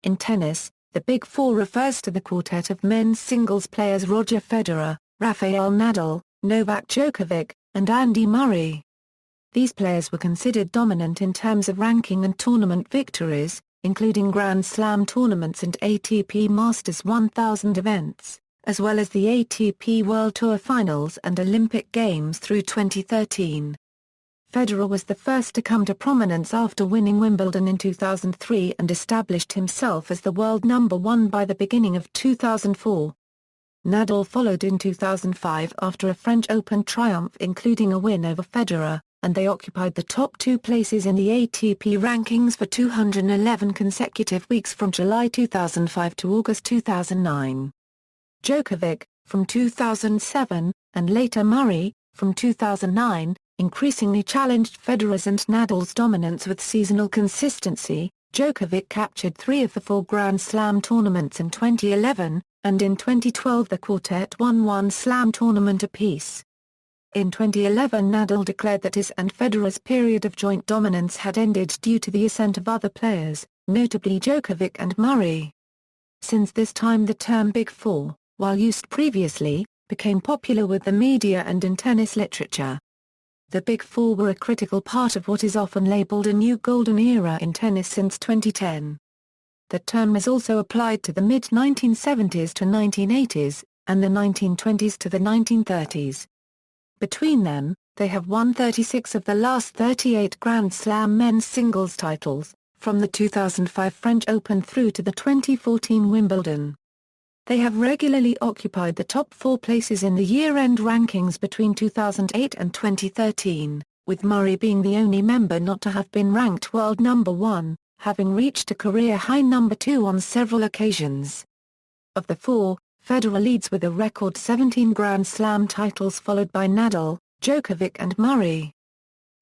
In tennis, the Big Four refers to the quartet of men's singles players Roger Federer, Rafael Nadal, Novak Djokovic, and Andy Murray. These players were considered dominant in terms of ranking and tournament victories, including Grand Slam tournaments and ATP Masters 1000 events, as well as the ATP World Tour Finals and Olympic Games through 2013. Federer was the first to come to prominence after winning Wimbledon in 2003 and established himself as the world number one by the beginning of 2004. Nadal followed in 2005 after a French Open triumph including a win over Federer, and they occupied the top two places in the ATP rankings for 211 consecutive weeks from July 2005 to August 2009. Djokovic, from 2007, and later Murray, from 2009, increasingly challenged Federer's and Nadal's dominance with seasonal consistency. Djokovic captured 3 of the 4 Grand Slam tournaments in 2011, and in 2012 the quartet won 1 Slam tournament apiece. In 2011 Nadal declared that his and Federer's period of joint dominance had ended due to the ascent of other players, notably Djokovic and Murray. Since this time the term Big Four, while used previously, became popular with the media and in tennis literature. The Big Four were a critical part of what is often labeled a new golden era in tennis since 2010. The term is also applied to the mid-1970s to 1980s, and the 1920s to the 1930s. Between them, they have won 36 of the last 38 Grand Slam men's singles titles, from the 2005 French Open through to the 2014 Wimbledon. They have regularly occupied the top 4 places in the year-end rankings between 2008 and 2013, with Murray being the only member not to have been ranked world number 1, having reached a career-high number 2 on several occasions. Of the 4, Federer leads with a record 17 Grand Slam titles followed by Nadal, Djokovic and Murray.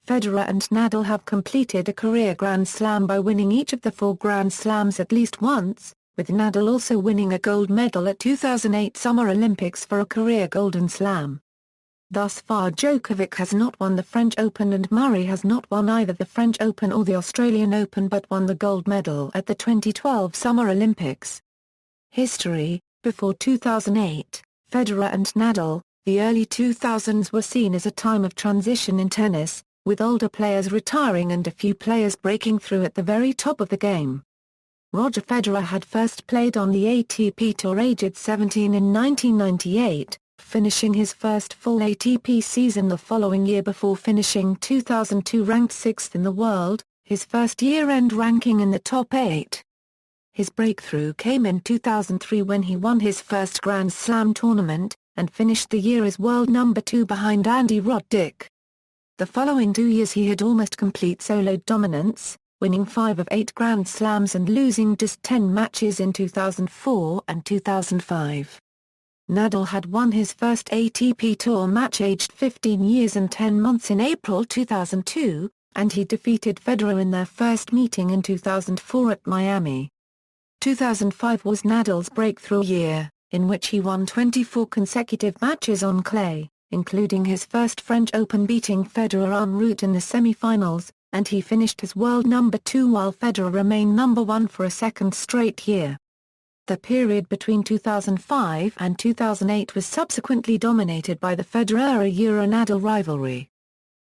Federer and Nadal have completed a career Grand Slam by winning each of the 4 Grand Slams at least once, with Nadal also winning a gold medal at 2008 Summer Olympics for a career Golden Slam. Thus far Djokovic has not won the French Open and Murray has not won either the French Open or the Australian Open but won the gold medal at the 2012 Summer Olympics. History. Before 2008, Federer and Nadal, the early 2000s were seen as a time of transition in tennis, with older players retiring and a few players breaking through at the very top of the game. Roger Federer had first played on the ATP Tour aged 17 in 1998, finishing his first full ATP season the following year before finishing 2002 ranked 6th in the world, his first year-end ranking in the top 8. His breakthrough came in 2003 when he won his first Grand Slam tournament, and finished the year as world number 2 behind Andy Roddick. The following 2 years he had almost complete solo dominance, winning 5 of 8 Grand Slams and losing just 10 matches in 2004 and 2005. Nadal had won his first ATP Tour match aged 15 years and 10 months in April 2002, and he defeated Federer in their first meeting in 2004 at Miami. 2005 was Nadal's breakthrough year, in which he won 24 consecutive matches on clay, including his first French Open beating Federer en route in the semi-finals, and he finished as world number 2 while Federer remained number 1 for a second straight year. The period between 2005 and 2008 was subsequently dominated by the Federer-Nadal rivalry.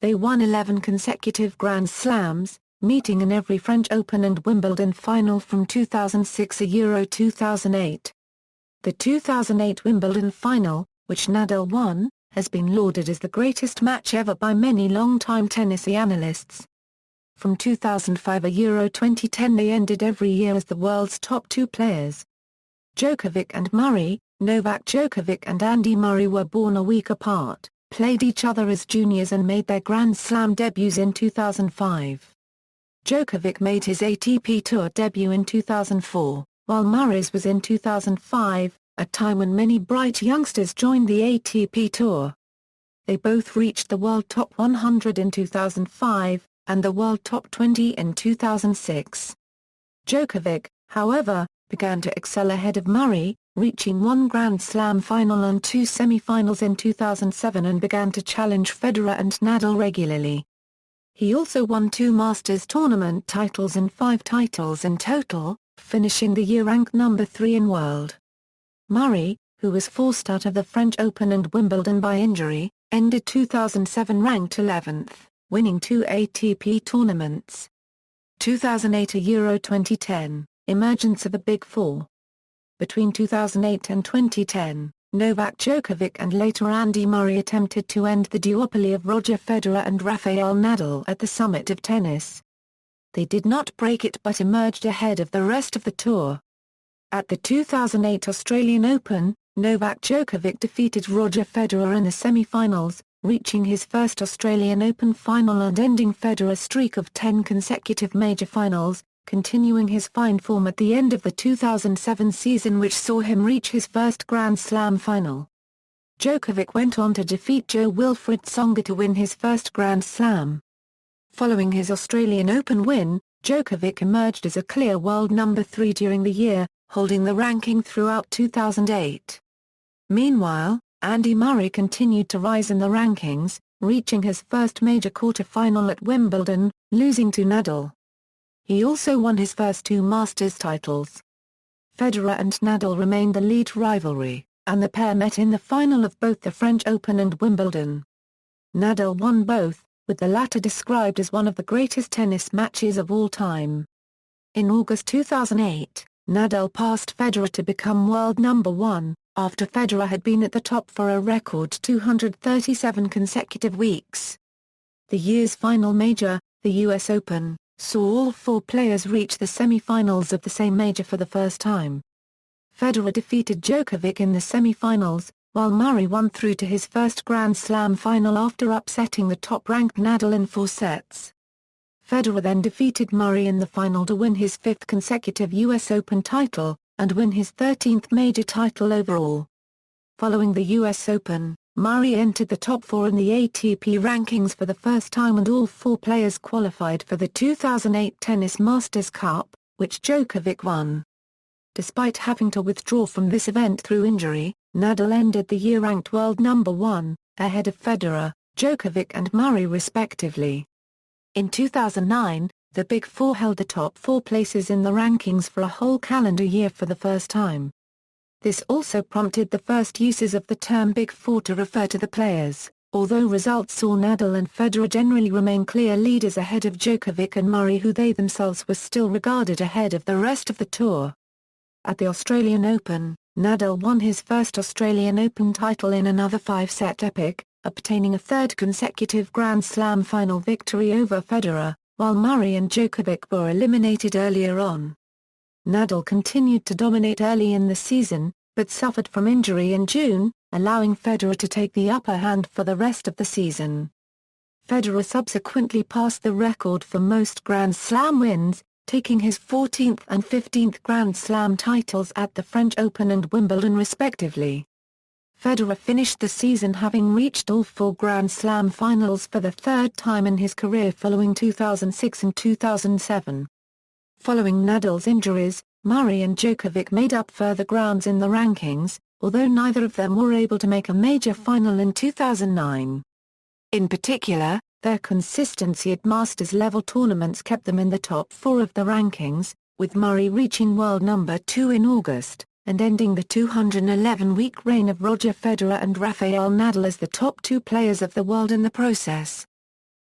They won 11 consecutive Grand Slams, meeting in every French Open and Wimbledon final from 2006 to 2008. The 2008 Wimbledon final, which Nadal won, has been lauded as the greatest match ever by many long-time tennis analysts. From 2005 to 2010 they ended every year as the world's top 2 players. Djokovic and Murray, Novak Djokovic and Andy Murray were born a week apart, played each other as juniors and made their Grand Slam debuts in 2005. Djokovic made his ATP Tour debut in 2004, while Murray's was in 2005, a time when many bright youngsters joined the ATP Tour. They both reached the World Top 100 in 2005, and the World Top 20 in 2006. Djokovic, however, began to excel ahead of Murray, reaching 1 Grand Slam final and 2 semi-finals in 2007 and began to challenge Federer and Nadal regularly. He also won 2 Masters tournament titles and 5 titles in total, finishing the year ranked number 3 in world. Murray, who was forced out of the French Open and Wimbledon by injury, ended 2007 ranked 11th, winning 2 ATP tournaments. 2008 Euro 2010, emergence of the Big Four. Between 2008 and 2010, Novak Djokovic and later Andy Murray attempted to end the duopoly of Roger Federer and Rafael Nadal at the summit of tennis. They did not break it but emerged ahead of the rest of the tour. At the 2008 Australian Open, Novak Djokovic defeated Roger Federer in the semi-finals, reaching his first Australian Open final and ending Federer's streak of 10 consecutive major finals, continuing his fine form at the end of the 2007 season which saw him reach his first Grand Slam final. Djokovic went on to defeat Jo-Wilfried Tsonga to win his first Grand Slam. Following his Australian Open win, Djokovic emerged as a clear world number 3 during the year, holding the ranking throughout 2008. Meanwhile, Andy Murray continued to rise in the rankings, reaching his first major quarter-final at Wimbledon, losing to Nadal. He also won his first 2 Masters titles. Federer and Nadal remained the lead rivalry, and the pair met in the final of both the French Open and Wimbledon. Nadal won both, with the latter described as one of the greatest tennis matches of all time. In August 2008, Nadal passed Federer to become world number 1, after Federer had been at the top for a record 237 consecutive weeks. The year's final major, the US Open, saw all 4 players reach the semi-finals of the same major for the first time. Federer defeated Djokovic in the semi-finals, while Murray won through to his first Grand Slam final after upsetting the top-ranked Nadal in 4 sets. Federer then defeated Murray in the final to win his 5th consecutive US Open title, and win his 13th major title overall. Following the US Open, Murray entered the top 4 in the ATP rankings for the first time and all 4 players qualified for the 2008 Tennis Masters Cup, which Djokovic won. Despite having to withdraw from this event through injury, Nadal ended the year ranked world number 1, ahead of Federer, Djokovic and Murray respectively. In 2009, the Big Four held the top 4 places in the rankings for a whole calendar year for the first time. This also prompted the first uses of the term Big Four to refer to the players, although results saw Nadal and Federer generally remain clear leaders ahead of Djokovic and Murray, who they themselves were still regarded ahead of the rest of the tour. At the Australian Open, Nadal won his first Australian Open title in another 5-set epic, obtaining a 3rd consecutive Grand Slam final victory over Federer, while Murray and Djokovic were eliminated earlier on. Nadal continued to dominate early in the season, but suffered from injury in June, allowing Federer to take the upper hand for the rest of the season. Federer subsequently passed the record for most Grand Slam wins, taking his 14th and 15th Grand Slam titles at the French Open and Wimbledon respectively. Federer finished the season having reached all 4 Grand Slam finals for the 3rd time in his career following 2006 and 2007. Following Nadal's injuries, Murray and Djokovic made up further grounds in the rankings, although neither of them were able to make a major final in 2009. In particular, their consistency at Masters-level tournaments kept them in the top 4 of the rankings, with Murray reaching world number 2 in August, and ending the 211-week reign of Roger Federer and Rafael Nadal as the top 2 players of the world in the process.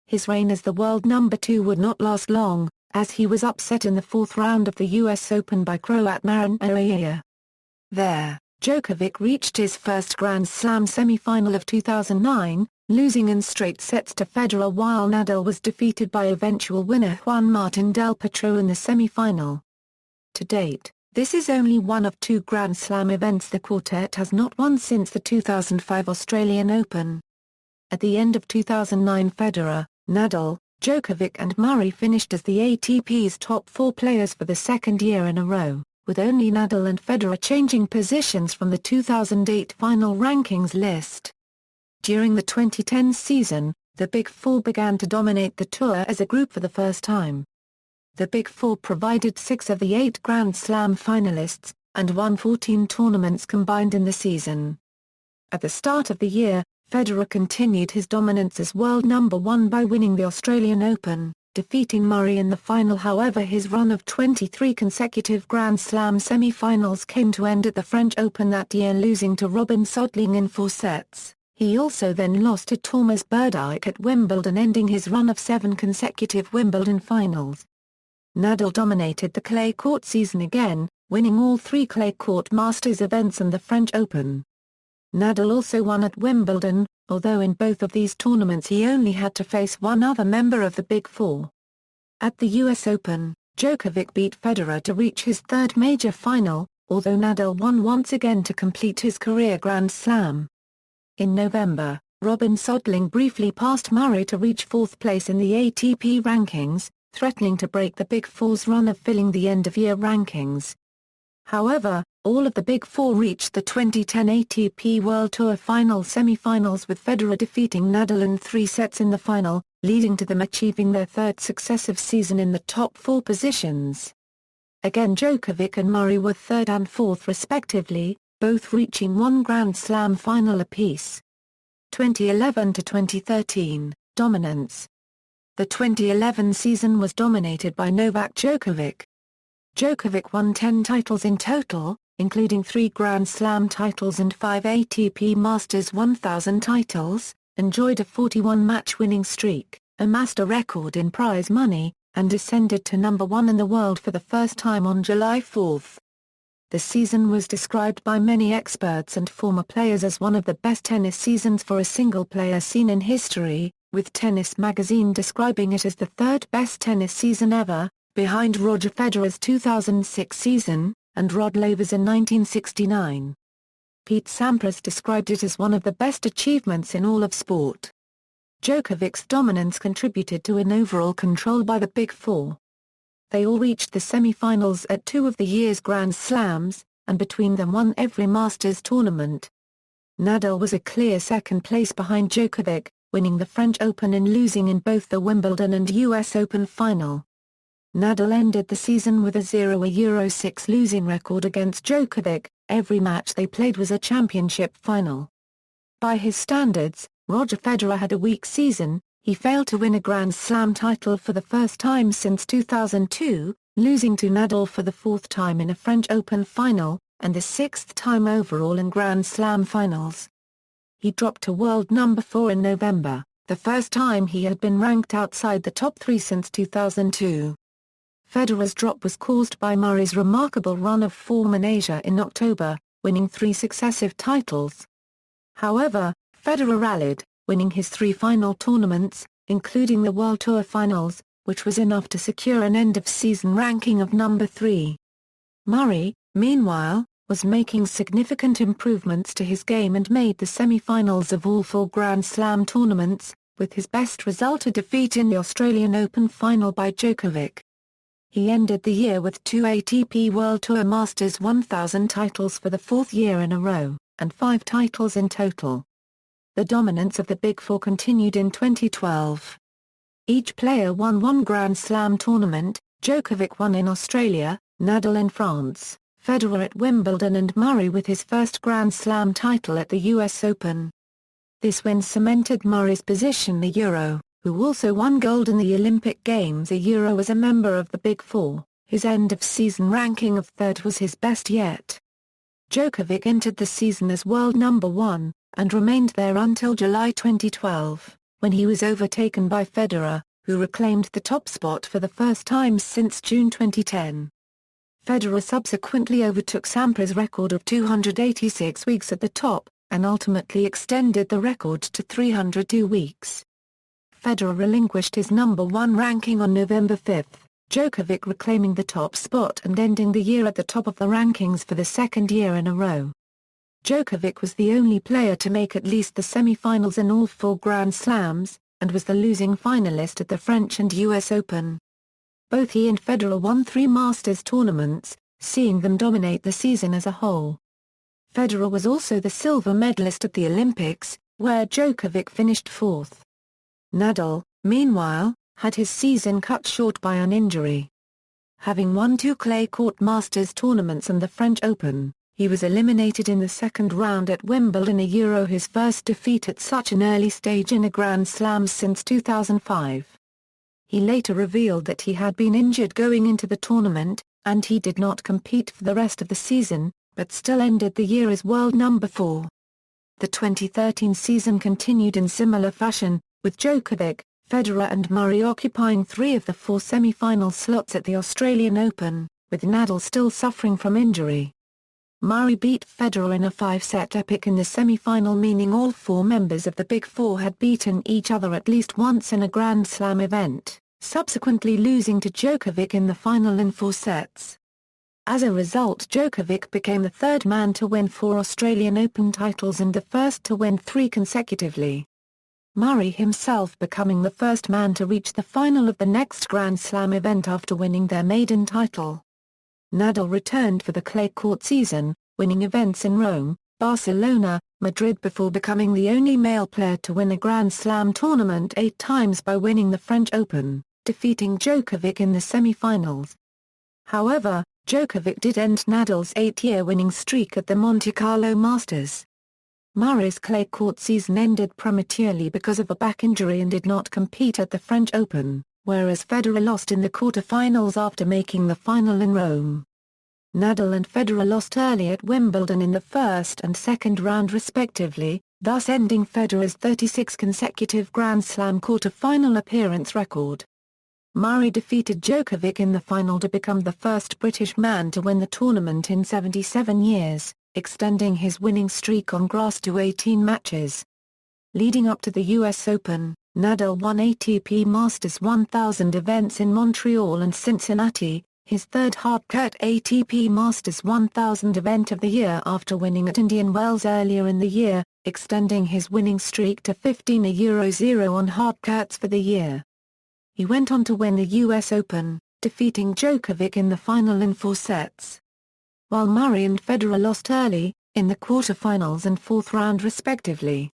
His reign as the world number 2 would not last long, as he was upset in the 4th round of the US Open by Croat Marin Cilic. There, Djokovic reached his first Grand Slam semi-final of 2009, losing in straight sets to Federer while Nadal was defeated by eventual winner Juan Martín del Potro in the semi-final. To date, this is only one of 2 Grand Slam events the quartet has not won since the 2005 Australian Open. At the end of 2009, Federer, Nadal, Djokovic and Murray finished as the ATP's top 4 players for the 2nd year in a row, with only Nadal and Federer changing positions from the 2008 final rankings list. During the 2010 season, the Big Four began to dominate the tour as a group for the first time. The Big Four provided 6 of the 8 Grand Slam finalists, and won 14 tournaments combined in the season. At the start of the year, Federer continued his dominance as world number 1 by winning the Australian Open, defeating Murray in the final. However, his run of 23 consecutive Grand Slam semi-finals came to end at the French Open that year, losing to Robin Soetting in 4 sets. He also then lost to Thomas Berdych at Wimbledon, ending his run of 7 consecutive Wimbledon finals. Nadal dominated the clay court season again, winning all 3 clay court Masters events and the French Open. Nadal also won at Wimbledon, although in both of these tournaments he only had to face one other member of the Big Four. At the US Open, Djokovic beat Federer to reach his 3rd major final, although Nadal won once again to complete his career Grand Slam. In November, Robin Soetting briefly passed Murray to reach 4th place in the ATP rankings, threatening to break the Big Four's run of filling the end-of-year rankings. However, all of the Big Four reached the 2010 ATP World Tour Final semi-finals, with Federer defeating Nadal in 3 sets in the final, leading to them achieving their 3rd successive season in the top 4 positions. Again, Djokovic and Murray were 3rd and 4th respectively, both reaching 1 Grand Slam final apiece. 2011 to 2013, dominance. The 2011 season was dominated by Novak Djokovic. Djokovic won 10 titles in total, including 3 Grand Slam titles and 5 ATP Masters 1000 titles, enjoyed a 41-match winning streak, amassed a record in prize money, and ascended to number 1 in the world for the first time on July 4. The season was described by many experts and former players as one of the best tennis seasons for a single player seen in history, with Tennis Magazine describing it as the 3rd best tennis season ever, behind Roger Federer's 2006 season, and Rod Laver's in 1969. Pete Sampras described it as one of the best achievements in all of sport. Djokovic's dominance contributed to an overall control by the Big Four. They all reached the semi-finals at 2 of the year's Grand Slams, and between them won every Masters tournament. Nadal was a clear 2nd place behind Djokovic, winning the French Open and losing in both the Wimbledon and US Open final. Nadal ended the season with a 0-6 losing record against Djokovic. Every match they played was a championship final. By his standards, Roger Federer had a weak season. He failed to win a Grand Slam title for the first time since 2002, losing to Nadal for the 4th time in a French Open final, and the 6th time overall in Grand Slam finals. He dropped to world number 4 in November, the first time he had been ranked outside the top 3 since 2002. Federer's drop was caused by Murray's remarkable run of form in Asia in October, winning 3 successive titles. However, Federer rallied, winning his 3 final tournaments, including the World Tour Finals, which was enough to secure an end-of-season ranking of number 3. Murray, meanwhile, was making significant improvements to his game and made the semi-finals of all 4 Grand Slam tournaments, with his best result a defeat in the Australian Open final by Djokovic. He ended the year with 2 ATP World Tour Masters 1000 titles for the 4th year in a row, and 5 titles in total. The dominance of the Big Four continued in 2012. Each player won 1 Grand Slam tournament. Djokovic won in Australia, Nadal in France, Federer at Wimbledon and Murray with his first Grand Slam title at the US Open. This win cemented Murray's position the Euro, who also won gold in the Olympic Games a Euro as a member of the Big Four. His end-of-season ranking of 3rd was his best yet. Djokovic entered the season as world number 1, and remained there until July 2012, when he was overtaken by Federer, who reclaimed the top spot for the first time since June 2010. Federer subsequently overtook Sampras's record of 286 weeks at the top, and ultimately extended the record to 302 weeks. Federer relinquished his number 1 ranking on November 5, Djokovic reclaiming the top spot and ending the year at the top of the rankings for the 2nd year in a row. Djokovic was the only player to make at least the semi-finals in all 4 Grand Slams, and was the losing finalist at the French and US Open. Both he and Federer won 3 Masters tournaments, seeing them dominate the season as a whole. Federer was also the silver medalist at the Olympics, where Djokovic finished 4th. Nadal, meanwhile, had his season cut short by an injury. Having won 2 clay court Masters tournaments and the French Open, he was eliminated in the 2nd round at Wimbledon a Euro, his first defeat at such an early stage in a Grand Slam since 2005. He later revealed that he had been injured going into the tournament, and he did not compete for the rest of the season, but still ended the year as world number 4. The 2013 season continued in similar fashion, with Djokovic, Federer and Murray occupying 3 of the 4 semi-final slots at the Australian Open, with Nadal still suffering from injury. Murray beat Federer in a 5-set epic in the semi-final, meaning all 4 members of the Big Four had beaten each other at least once in a Grand Slam event, subsequently losing to Djokovic in the final in 4 sets. As a result, Djokovic became the 3rd man to win 4 Australian Open titles and the 1st to win 3 consecutively. Murray himself becoming the 1st man to reach the final of the next Grand Slam event after winning their maiden title. Nadal returned for the clay court season, winning events in Rome, Barcelona, Madrid before becoming the only male player to win a Grand Slam tournament 8 times by winning the French Open, defeating Djokovic in the semi-finals. However, Djokovic did end Nadal's 8-year winning streak at the Monte Carlo Masters. Murray's clay court season ended prematurely because of a back injury and did not compete at the French Open, whereas Federer lost in the quarter-finals after making the final in Rome. Nadal and Federer lost early at Wimbledon in the first and second round respectively, thus ending Federer's 36 consecutive Grand Slam quarter-final appearance record. Murray defeated Djokovic in the final to become the first British man to win the tournament in 77 years, extending his winning streak on grass to 18 matches. Leading up to the US Open, Nadal won ATP Masters 1000 events in Montreal and Cincinnati, his 3rd hard-court ATP Masters 1000 event of the year after winning at Indian Wells earlier in the year, extending his winning streak to 15-0 on hard courts for the year. He went on to win the US Open, defeating Djokovic in the final in 4 sets. While Murray and Federer lost early, in the quarter-finals and 4th round respectively.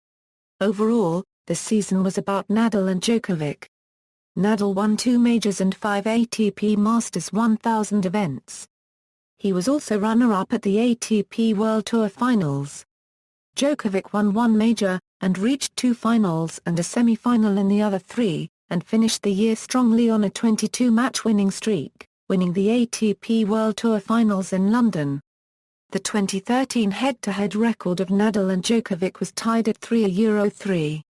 Overall, the season was about Nadal and Djokovic. Nadal won 2 majors and 5 ATP Masters 1000 events. He was also runner-up at the ATP World Tour Finals. Djokovic won 1 major, and reached 2 finals and a semi-final in the other 3, and finished the year strongly on a 22-match winning streak, winning the ATP World Tour Finals in London. The 2013 head-to-head record of Nadal and Djokovic was tied at 3-3.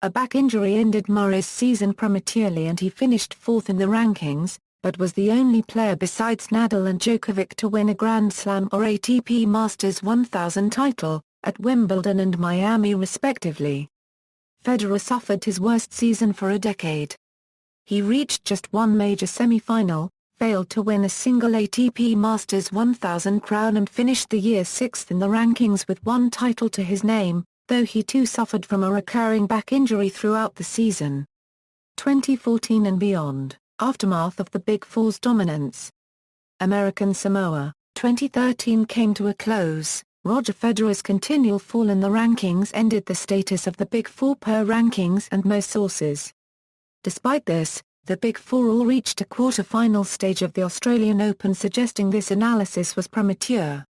A back injury ended Murray's season prematurely and he finished 4th in the rankings, but was the only player besides Nadal and Djokovic to win a Grand Slam or ATP Masters 1000 title, at Wimbledon and Miami respectively. Federer suffered his worst season for a decade. He reached just 1 major semi-final, failed to win a single ATP Masters 1000 crown and finished the year 6th in the rankings with 1 title to his name, though he too suffered from a recurring back injury throughout the season. 2014 and beyond, aftermath of the Big Four's dominance. American Samoa, 2013 came to a close. Roger Federer's continual fall in the rankings ended the status of the Big Four per rankings and most sources. Despite this, the Big Four all reached a quarter-final stage of the Australian Open, suggesting this analysis was premature.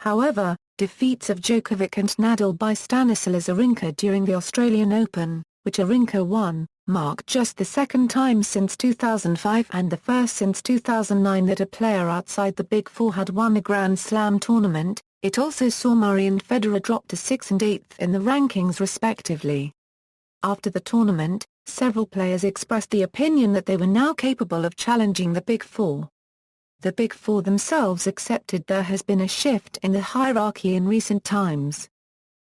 However, defeats of Djokovic and Nadal by Stanislas Wawrinka during the Australian Open, which Wawrinka won, marked just the 2nd time since 2005 and the first since 2009 that a player outside the Big Four had won a Grand Slam tournament. It also saw Murray and Federer drop to 6th and 8th in the rankings respectively. After the tournament, several players expressed the opinion that they were now capable of challenging the Big Four. The Big Four themselves accepted there has been a shift in the hierarchy in recent times.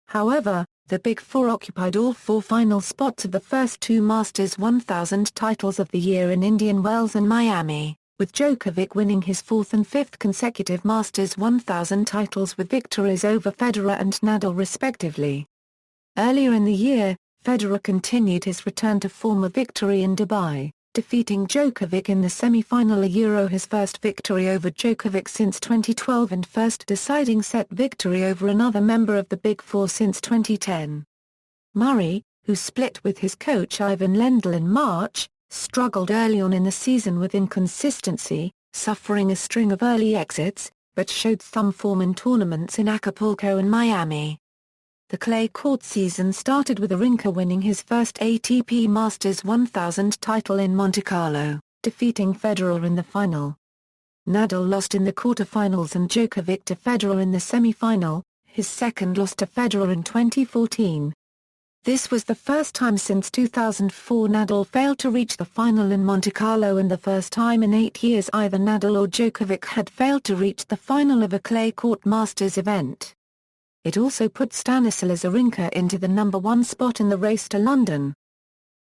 However, the Big Four occupied all 4 final spots of the first 2 Masters 1000 titles of the year in Indian Wells and Miami, with Djokovic winning his 4th and 5th consecutive Masters 1000 titles with victories over Federer and Nadal respectively. Earlier in the year, Federer continued his return to form with victory in Dubai, defeating Djokovic in the semi-final, his first victory over Djokovic since 2012 and first deciding set victory over another member of the Big Four since 2010. Murray, who split with his coach Ivan Lendl in March, struggled early on in the season with inconsistency, suffering a string of early exits, but showed some form in tournaments in Acapulco and Miami. The clay court season started with Wawrinka winning his first ATP Masters 1000 title in Monte Carlo, defeating Federer in the final. Nadal lost in the quarter-finals and Djokovic to Federer in the semi-final, his second loss to Federer in 2014. This was the first time since 2004 Nadal failed to reach the final in Monte Carlo, and the first time in 8 years either Nadal or Djokovic had failed to reach the final of a clay court Masters event. It also put Stanislas Wawrinka into the #1 spot in the race to London.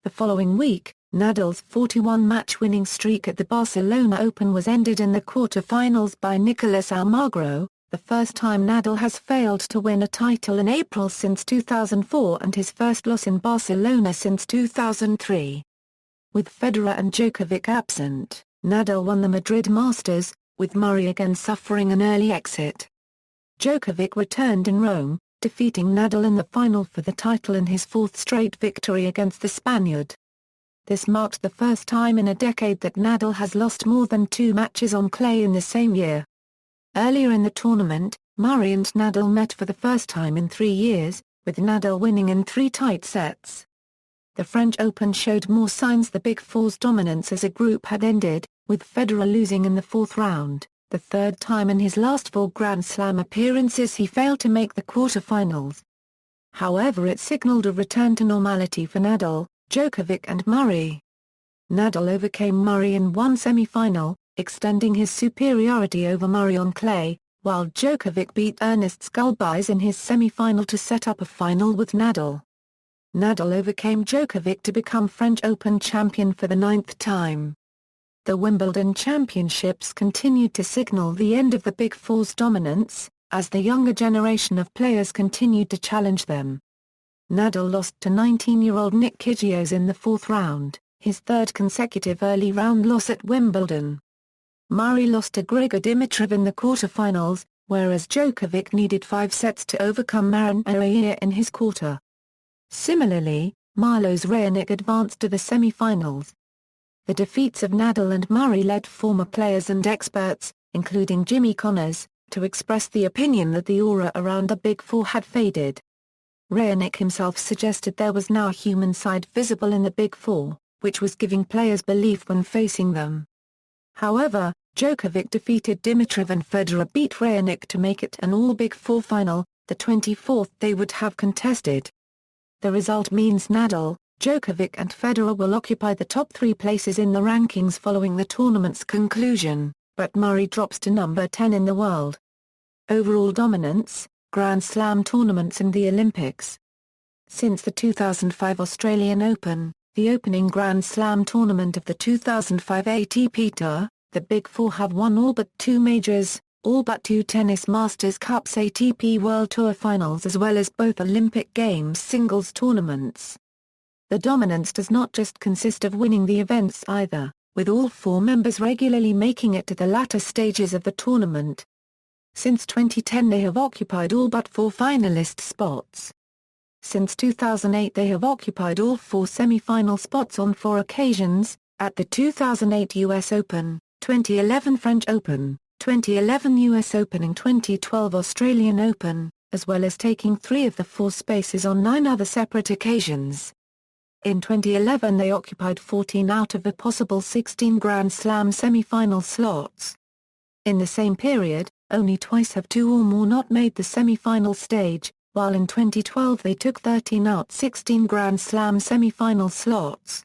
The following week, Nadal's 41-match winning streak at the Barcelona Open was ended in the quarter-finals by Nicolas Almagro, the first time Nadal has failed to win a title in April since 2004 and his first loss in Barcelona since 2003. With Federer and Djokovic absent, Nadal won the Madrid Masters, with Murray again suffering an early exit. Djokovic returned in Rome, defeating Nadal in the final for the title in his fourth straight victory against the Spaniard. This marked the first time in a decade that Nadal has lost more than 2 matches on clay in the same year. Earlier in the tournament, Murray and Nadal met for the first time in 3 years, with Nadal winning in 3 tight sets. The French Open showed more signs the Big Four's dominance as a group had ended, with Federer losing in the 4th round, the 3rd time in his last 4 Grand Slam appearances he failed to make the quarter-finals. However, it signaled a return to normality for Nadal, Djokovic and Murray. Nadal overcame Murray in one semi-final, extending his superiority over Murray on clay, while Djokovic beat Ernest Gulbis in his semi-final to set up a final with Nadal. Nadal overcame Djokovic to become French Open champion for the 9th time. The Wimbledon Championships continued to signal the end of the Big Four's dominance, as the younger generation of players continued to challenge them. Nadal lost to 19-year-old Nick Kyrgios in the 4th round, his 3rd consecutive early round loss at Wimbledon. Murray lost to Grigor Dimitrov in the quarter-finals, whereas Djokovic needed 5 sets to overcome Marin Araia in his quarter. Similarly, Milos Raonic advanced to the semi-finals. The defeats of Nadal and Murray led former players and experts, including Jimmy Connors, to express the opinion that the aura around the Big Four had faded. Raonic himself suggested there was now a human side visible in the Big Four, which was giving players belief when facing them. However, Djokovic defeated Dimitrov and Federer beat Raonic to make it an all-Big Four final, the 24th they would have contested. The result means Nadal, Djokovic and Federer will occupy the top 3 places in the rankings following the tournament's conclusion, but Murray drops to number 10 in the world. Overall dominance, Grand Slam tournaments and the Olympics. Since the 2005 Australian Open, the opening Grand Slam tournament of the 2005 ATP Tour, the Big Four have won all but 2 majors, all but 2 Tennis Masters Cups ATP World Tour finals as well as both Olympic Games singles tournaments. The dominance does not just consist of winning the events either, with all 4 members regularly making it to the latter stages of the tournament. Since 2010 they have occupied all but 4 finalist spots. Since 2008 they have occupied all 4 semi-final spots on 4 occasions, at the 2008 US Open, 2011 French Open, 2011 US Open and 2012 Australian Open, as well as taking 3 of the 4 spaces on 9 other separate occasions. In 2011 they occupied 14 out of the possible 16 Grand Slam semi-final slots. In the same period, only twice have 2 or more not made the semi-final stage, while in 2012 they took 13 out 16 Grand Slam semi-final slots.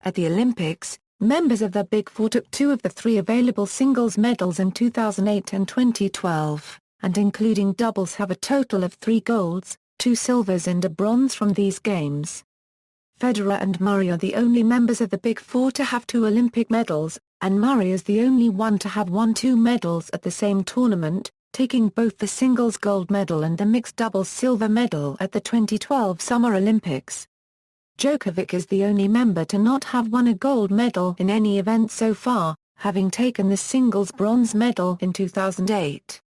At the Olympics, members of the Big Four took 2 of the 3 available singles medals in 2008 and 2012, and including doubles have a total of 3 golds, 2 silvers and a bronze from these games. Federer and Murray are the only members of the Big Four to have 2 Olympic medals, and Murray is the only one to have won 2 medals at the same tournament, taking both the singles gold medal and the mixed doubles silver medal at the 2012 Summer Olympics. Djokovic is the only member to not have won a gold medal in any event so far, having taken the singles bronze medal in 2008.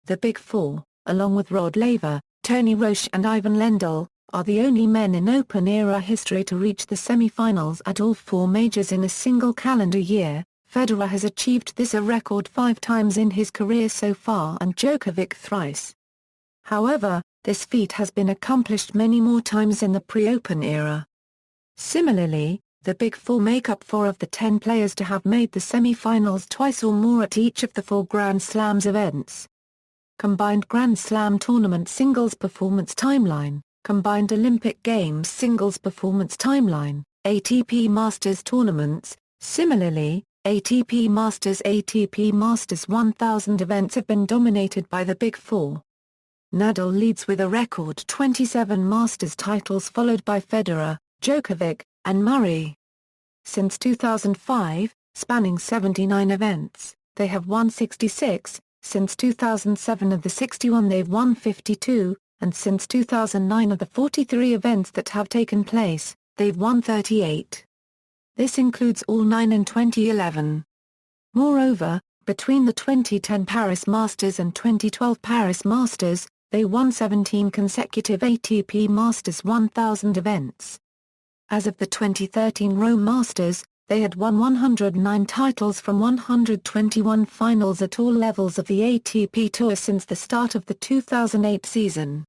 The Big Four, along with Rod Laver, Tony Roche and Ivan Lendl, are the only men in Open-era history to reach the semi-finals at all 4 majors in a single calendar year. Federer has achieved this a record 5 times in his career so far and Djokovic thrice. However, This feat has been accomplished many more times in the pre-Open era. Similarly, the Big Four make up 4 of the 10 players to have made the semi-finals twice or more at each of the 4 Grand Slams events. Combined Grand Slam Tournament Singles Performance Timeline, Combined Olympic Games Singles Performance Timeline, ATP Masters Tournaments. Similarly, ATP Masters 1000 events have been dominated by the Big Four. Nadal leads with a record 27 Masters titles, followed by Federer, Djokovic, and Murray. Since 2005, spanning 79 events, they have won 66, since 2007 of the 61 they've won 52, and since 2009 of the 43 events that have taken place, they've won 38. This includes all 9 in 2011. Moreover, between the 2010 Paris Masters and 2012 Paris Masters, they won 17 consecutive ATP Masters 1000 events. As of the 2013 Rome Masters, they had won 109 titles from 121 finals at all levels of the ATP Tour since the start of the 2008 season.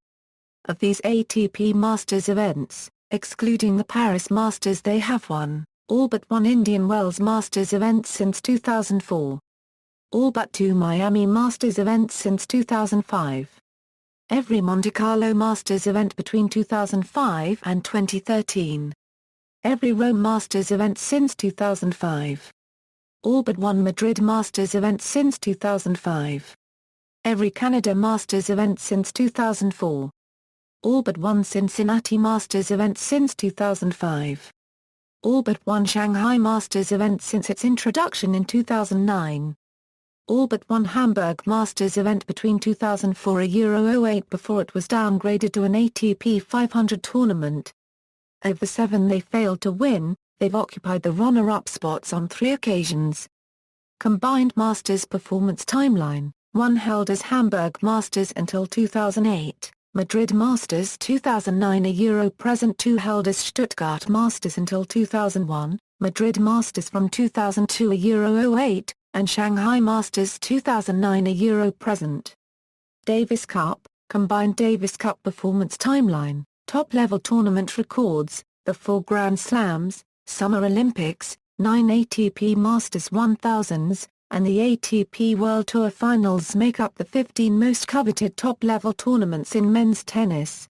Of these ATP Masters events, excluding the Paris Masters, they have won all but 1 Indian Wells Masters event since 2004. All but 2 Miami Masters events since 2005. Every Monte Carlo Masters event between 2005 and 2013. Every Rome Masters event since 2005. All but 1 Madrid Masters event since 2005. Every Canada Masters event since 2004. All but 1 Cincinnati Masters event since 2005. All but 1 Shanghai Masters event since its introduction in 2009. All but 1 Hamburg Masters event between 2004 and Euro 08 before it was downgraded to an ATP 500 tournament. Of the 7 they failed to win, they've occupied the runner-up spots on 3 occasions. Combined Masters Performance Timeline, 1 held as Hamburg Masters until 2008, Madrid Masters 2009, a Euro present 2 held as Stuttgart Masters until 2001, Madrid Masters from 2002, a Euro 08, and Shanghai Masters 2009, a Euro present. Davis Cup, Combined Davis Cup Performance Timeline, Top-level tournament records, the 4 Grand Slams, Summer Olympics, 9 ATP Masters 1000s, and the ATP World Tour Finals make up the 15 most coveted top-level tournaments in men's tennis.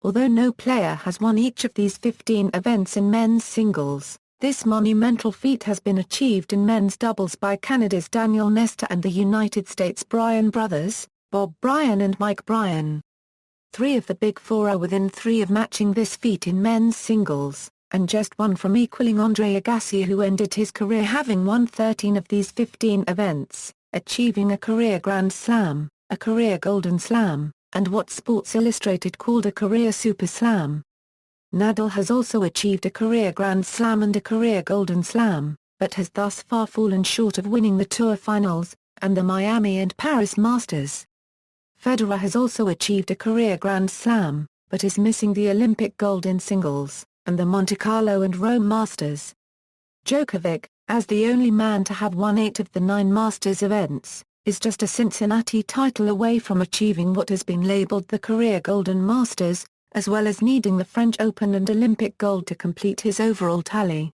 Although no player has won each of these 15 events in men's singles, this monumental feat has been achieved in men's doubles by Canada's Daniel Nestor and the United States' Bryan brothers, Bob Bryan and Mike Bryan. 3 of the Big Four are within 3 of matching this feat in men's singles, and just 1 from equaling Andre Agassi, who ended his career having won 13 of these 15 events, achieving a career Grand Slam, a career Golden Slam, and what Sports Illustrated called a career Super Slam. Nadal has also achieved a career Grand Slam and a career Golden Slam, but has thus far fallen short of winning the Tour Finals, and the Miami and Paris Masters. Federer has also achieved a career Grand Slam, but is missing the Olympic gold in singles, and the Monte Carlo and Rome Masters. Djokovic, as the only man to have won 8 of the 9 Masters events, is just a Cincinnati title away from achieving what has been labeled the career Golden Masters, as well as needing the French Open and Olympic gold to complete his overall tally.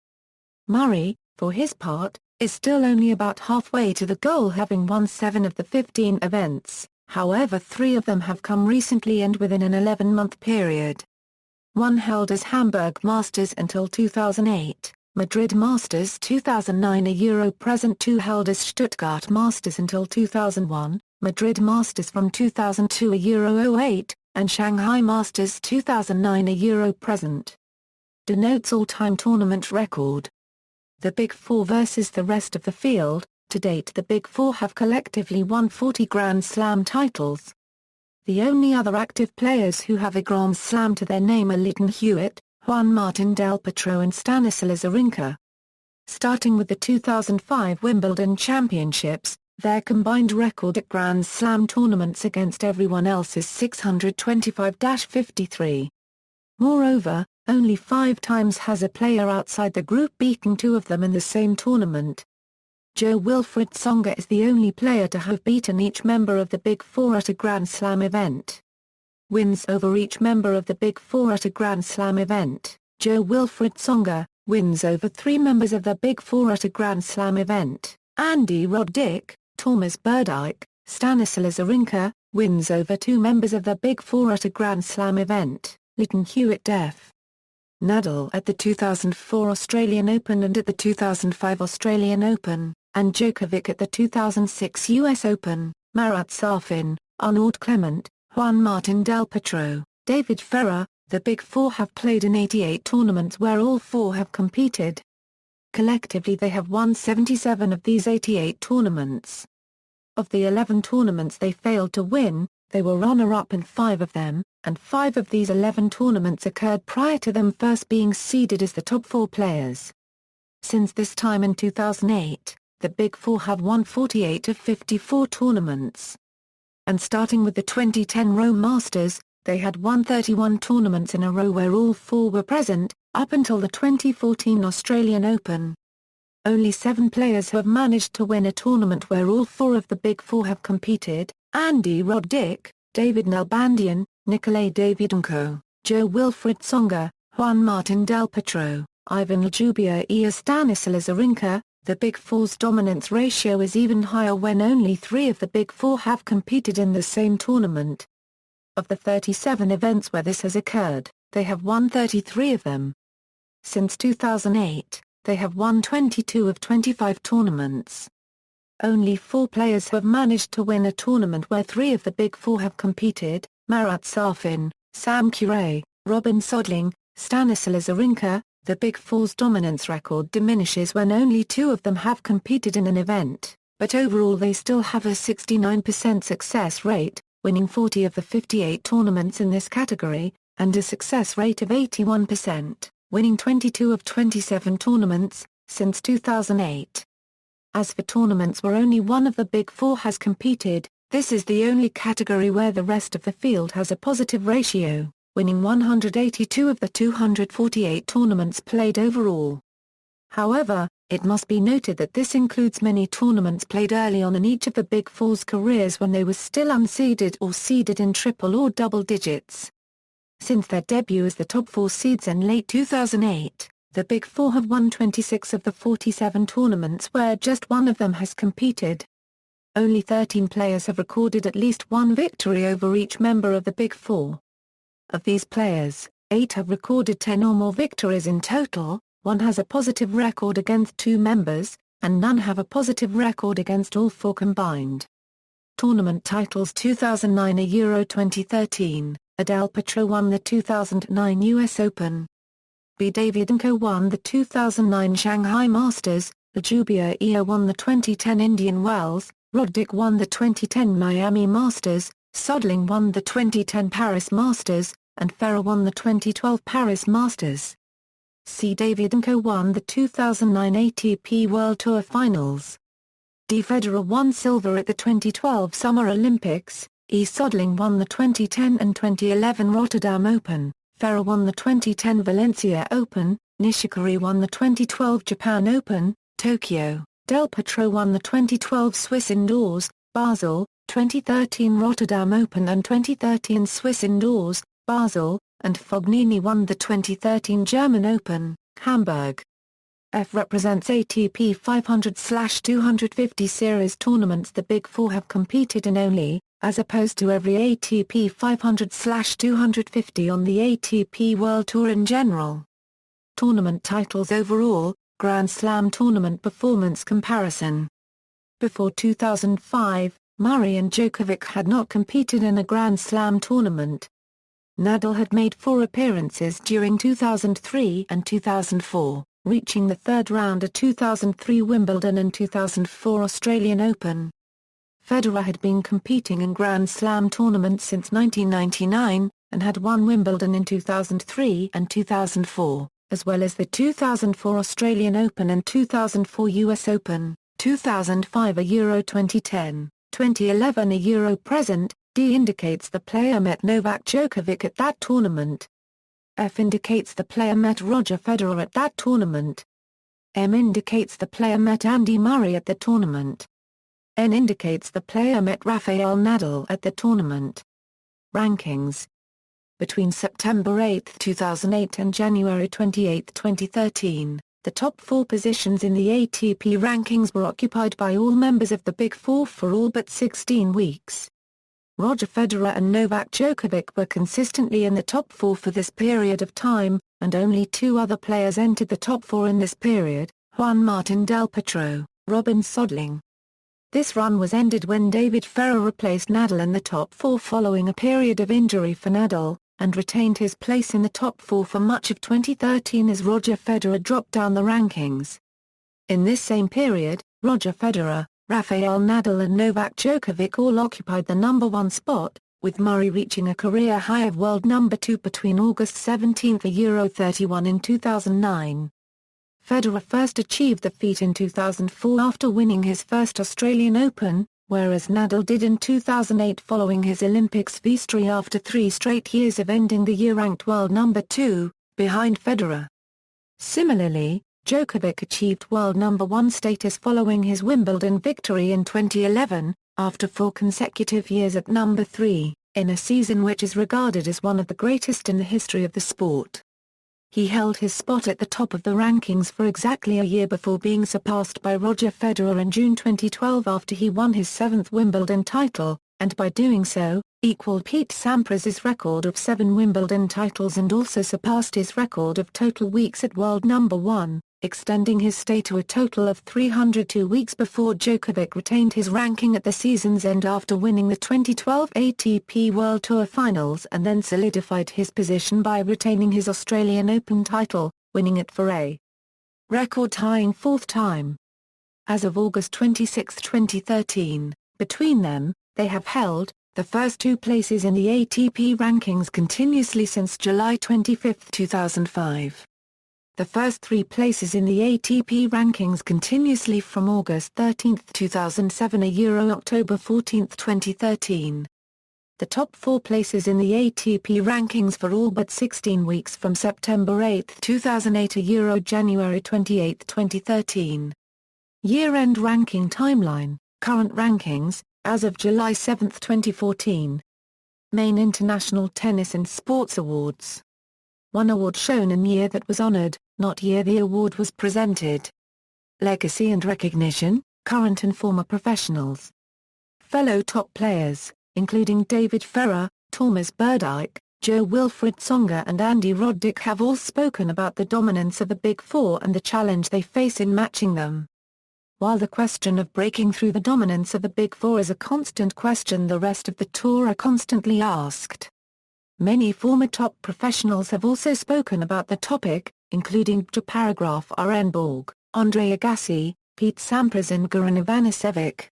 Murray, for his part, is still only about halfway to the goal, having won 7 of the 15 events. However, 3 of them have come recently and within an 11-month period. 1 held as Hamburg Masters until 2008, Madrid Masters 2009, a Euro present 2 held as Stuttgart Masters until 2001, Madrid Masters from 2002, a Euro 08, and Shanghai Masters 2009, a Euro present. Denotes all-time tournament record. The Big Four versus the rest of the field. To date, the Big Four have collectively won 40 Grand Slam titles. The only other active players who have a Grand Slam to their name are Lleyton Hewitt, Juan Martín del Potro and Stanislas Wawrinka. Starting with the 2005 Wimbledon Championships, their combined record at Grand Slam tournaments against everyone else is 625-53. Moreover, only 5 times has a player outside the group beaten 2 of them in the same tournament. Jo-Wilfried Tsonga is the only player to have beaten each member of the Big Four at a Grand Slam event. wins over each member of the Big Four at a Grand Slam event. Jo-Wilfried Tsonga, wins over 3 members of the Big Four at a Grand Slam event. Andy Roddick, Thomas Berdych, Stanislas Wawrinka, wins over 2 members of the Big Four at a Grand Slam event. Leighton Hewitt Def. Nadal at the 2004 Australian Open and at the 2005 Australian Open, and Djokovic at the 2006 US Open. Marat Safin, Arnaud Clement, Juan Martín del Potro, David Ferrer. The Big Four have played in 88 tournaments where all 4 have competed. Collectively they have won 77 of these 88 tournaments. Of the 11 tournaments they failed to win, they were runner-up in 5 of them, and 5 of these 11 tournaments occurred prior to them first being seeded as the top 4 players. Since this time in 2008, the Big Four have won 48 of 54 tournaments. And starting with the 2010 Rome Masters, they had won 31 tournaments in a row where all 4 were present, up until the 2014 Australian Open. Only 7 players have managed to win a tournament where all 4 of the Big Four have competed: Andy Roddick, David Nalbandian, Nikolay Davydenko, Jo-Wilfried Tsonga, Juan Martín del Potro, Ivan Ljubier and Stanislas Wawrinka. The Big Four's dominance ratio is even higher when only 3 of the Big Four have competed in the same tournament. Of the 37 events where this has occurred, they have won 33 of them. Since 2008, they have won 22 of 25 tournaments. Only 4 players have managed to win a tournament where 3 of the Big Four have competed: Marat Safin, Sam Querrey, Robin Soedling, Stanislas Wawrinka. The Big Four's dominance record diminishes when only 2 of them have competed in an event, but overall they still have a 69% success rate, winning 40 of the 58 tournaments in this category, and a success rate of 81%, winning 22 of 27 tournaments, since 2008. As for tournaments where only one of the Big Four has competed, this is the only category where the rest of the field has a positive ratio, winning 182 of the 248 tournaments played overall. However, it must be noted that this includes many tournaments played early on in each of the Big Four's careers when they were still unseeded or seeded in triple or double digits. Since their debut as the top 4 seeds in late 2008, the Big Four have won 26 of the 47 tournaments where just one of them has competed. Only 13 players have recorded at least one victory over each member of the Big Four. Of these players, 8 have recorded 10 or more victories in total, 1 has a positive record against 2 members, and none have a positive record against all 4 combined. Tournament titles: 2009 Euro 2013, Del Potro won the 2009 US Open. B. Davydenko won the 2009 Shanghai Masters, Ljubier won the 2010 Indian Wells, Roddick won the 2010 Miami Masters, Soedling won the 2010 Paris Masters, and Ferrer won the 2012 Paris Masters. C. Davydenko won the 2009 ATP World Tour Finals. D. Federer won silver at the 2012 Summer Olympics, E. Soedling won the 2010 and 2011 Rotterdam Open, Ferrer won the 2010 Valencia Open, Nishikori won the 2012 Japan Open, Tokyo, Del Potro won the 2012 Swiss Indoors, Basel, 2013 Rotterdam Open and 2013 Swiss Indoors, Basel, and Fognini won the 2013 German Open, Hamburg. F represents ATP 500/250 series tournaments the Big Four have competed in only, as opposed to every ATP 500/250 on the ATP World Tour in general. Tournament titles overall, Grand Slam tournament performance comparison. Before 2005, Murray and Djokovic had not competed in a Grand Slam tournament. Nadal had made 4 appearances during 2003 and 2004, reaching the 3rd round at 2003 Wimbledon and 2004 Australian Open. Federer had been competing in Grand Slam tournaments since 1999, and had won Wimbledon in 2003 and 2004, as well as the 2004 Australian Open and 2004 US Open, 2005 a Euro 2010, 2011 a Euro present. D indicates the player met Novak Djokovic at that tournament. F indicates the player met Roger Federer at that tournament. M indicates the player met Andy Murray at the tournament. N indicates the player met Rafael Nadal at the tournament. Rankings. Between September 8, 2008 and January 28, 2013, the top four positions in the ATP rankings were occupied by all members of the Big Four for all but 16 weeks. Roger Federer and Novak Djokovic were consistently in the top four for this period of time, and only two other players entered the top four in this period, Juan Martín del Potro, Robin Soderling. This run was ended when David Ferrer replaced Nadal in the top four following a period of injury for Nadal, and retained his place in the top four for much of 2013 as Roger Federer dropped down the rankings. In this same period, Roger Federer, Rafael Nadal and Novak Djokovic all occupied the number one spot, with Murray reaching a career high of world number 2 between August 17 for Euro 31 in 2009. Federer first achieved the feat in 2004 after winning his first Australian Open, whereas Nadal did in 2008 following his Olympics victory after 3 straight years of ending the year ranked world number 2, behind Federer. Similarly, Djokovic achieved world number 1 status following his Wimbledon victory in 2011, after 4 consecutive years at number 3, in a season which is regarded as one of the greatest in the history of the sport. He held his spot at the top of the rankings for exactly a year before being surpassed by Roger Federer in June 2012 after he won his 7th Wimbledon title, and by doing so, equaled Pete Sampras's record of 7 Wimbledon titles and also surpassed his record of total weeks at world number 1, extending his stay to a total of 302 weeks before Djokovic retained his ranking at the season's end after winning the 2012 ATP World Tour Finals and then solidified his position by retaining his Australian Open title, winning it for a record-tying 4th time. As of August 26, 2013, between them, they have held the first 2 places in the ATP rankings continuously since July 25, 2005. The first 3 places in the ATP rankings continuously from August 13, 2007 a Euro October 14, 2013. The top 4 places in the ATP rankings for all but 16 weeks from September 8, 2008 a Euro January 28, 2013. Year-end ranking timeline, current rankings, as of July 7, 2014. Main International Tennis and Sports Awards. 1 award shown in year that was honored, not year the award was presented. Legacy and recognition, current and former professionals. Fellow top players, including David Ferrer, Thomas Berdych, Jo-Wilfried Tsonga and Andy Roddick have all spoken about the dominance of the Big Four and the challenge they face in matching them. While the question of breaking through the dominance of the Big Four is a constant question the rest of the tour are constantly asked. Many former top professionals have also spoken about the topic, including Paragraph Arenborg, Andre Agassi, Pete Sampras and Goran Ivanisevic.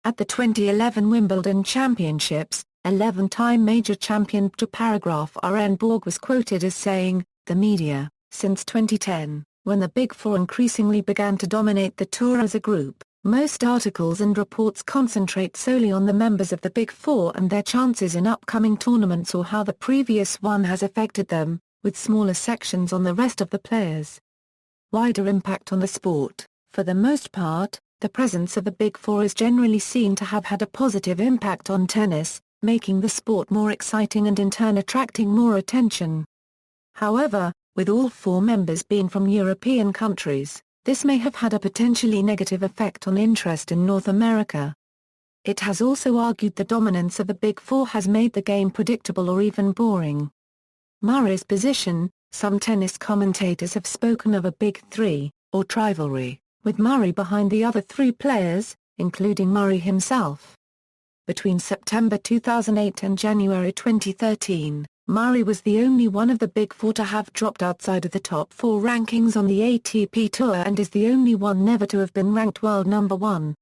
At the 2011 Wimbledon Championships, 11-time major champion Paragraph Arenborg was quoted as saying, "The media, since 2010, when the Big Four increasingly began to dominate the tour as a group, most articles and reports concentrate solely on the members of the Big Four and their chances in upcoming tournaments or how the previous one has affected them, with smaller sections on the rest of the players." Wider impact on the sport. For the most part, the presence of the Big Four is generally seen to have had a positive impact on tennis, making the sport more exciting and in turn attracting more attention. However, with all 4 members being from European countries, this may have had a potentially negative effect on interest in North America. It has also argued the dominance of the Big Four has made the game predictable or even boring. Murray's position. Some tennis commentators have spoken of a Big Three, or rivalry, with Murray behind the other 3 players, including Murray himself. Between September 2008 and January 2013, Murray was the only one of the Big Four to have dropped outside of the top 4 rankings on the ATP Tour and is the only one never to have been ranked world number 1.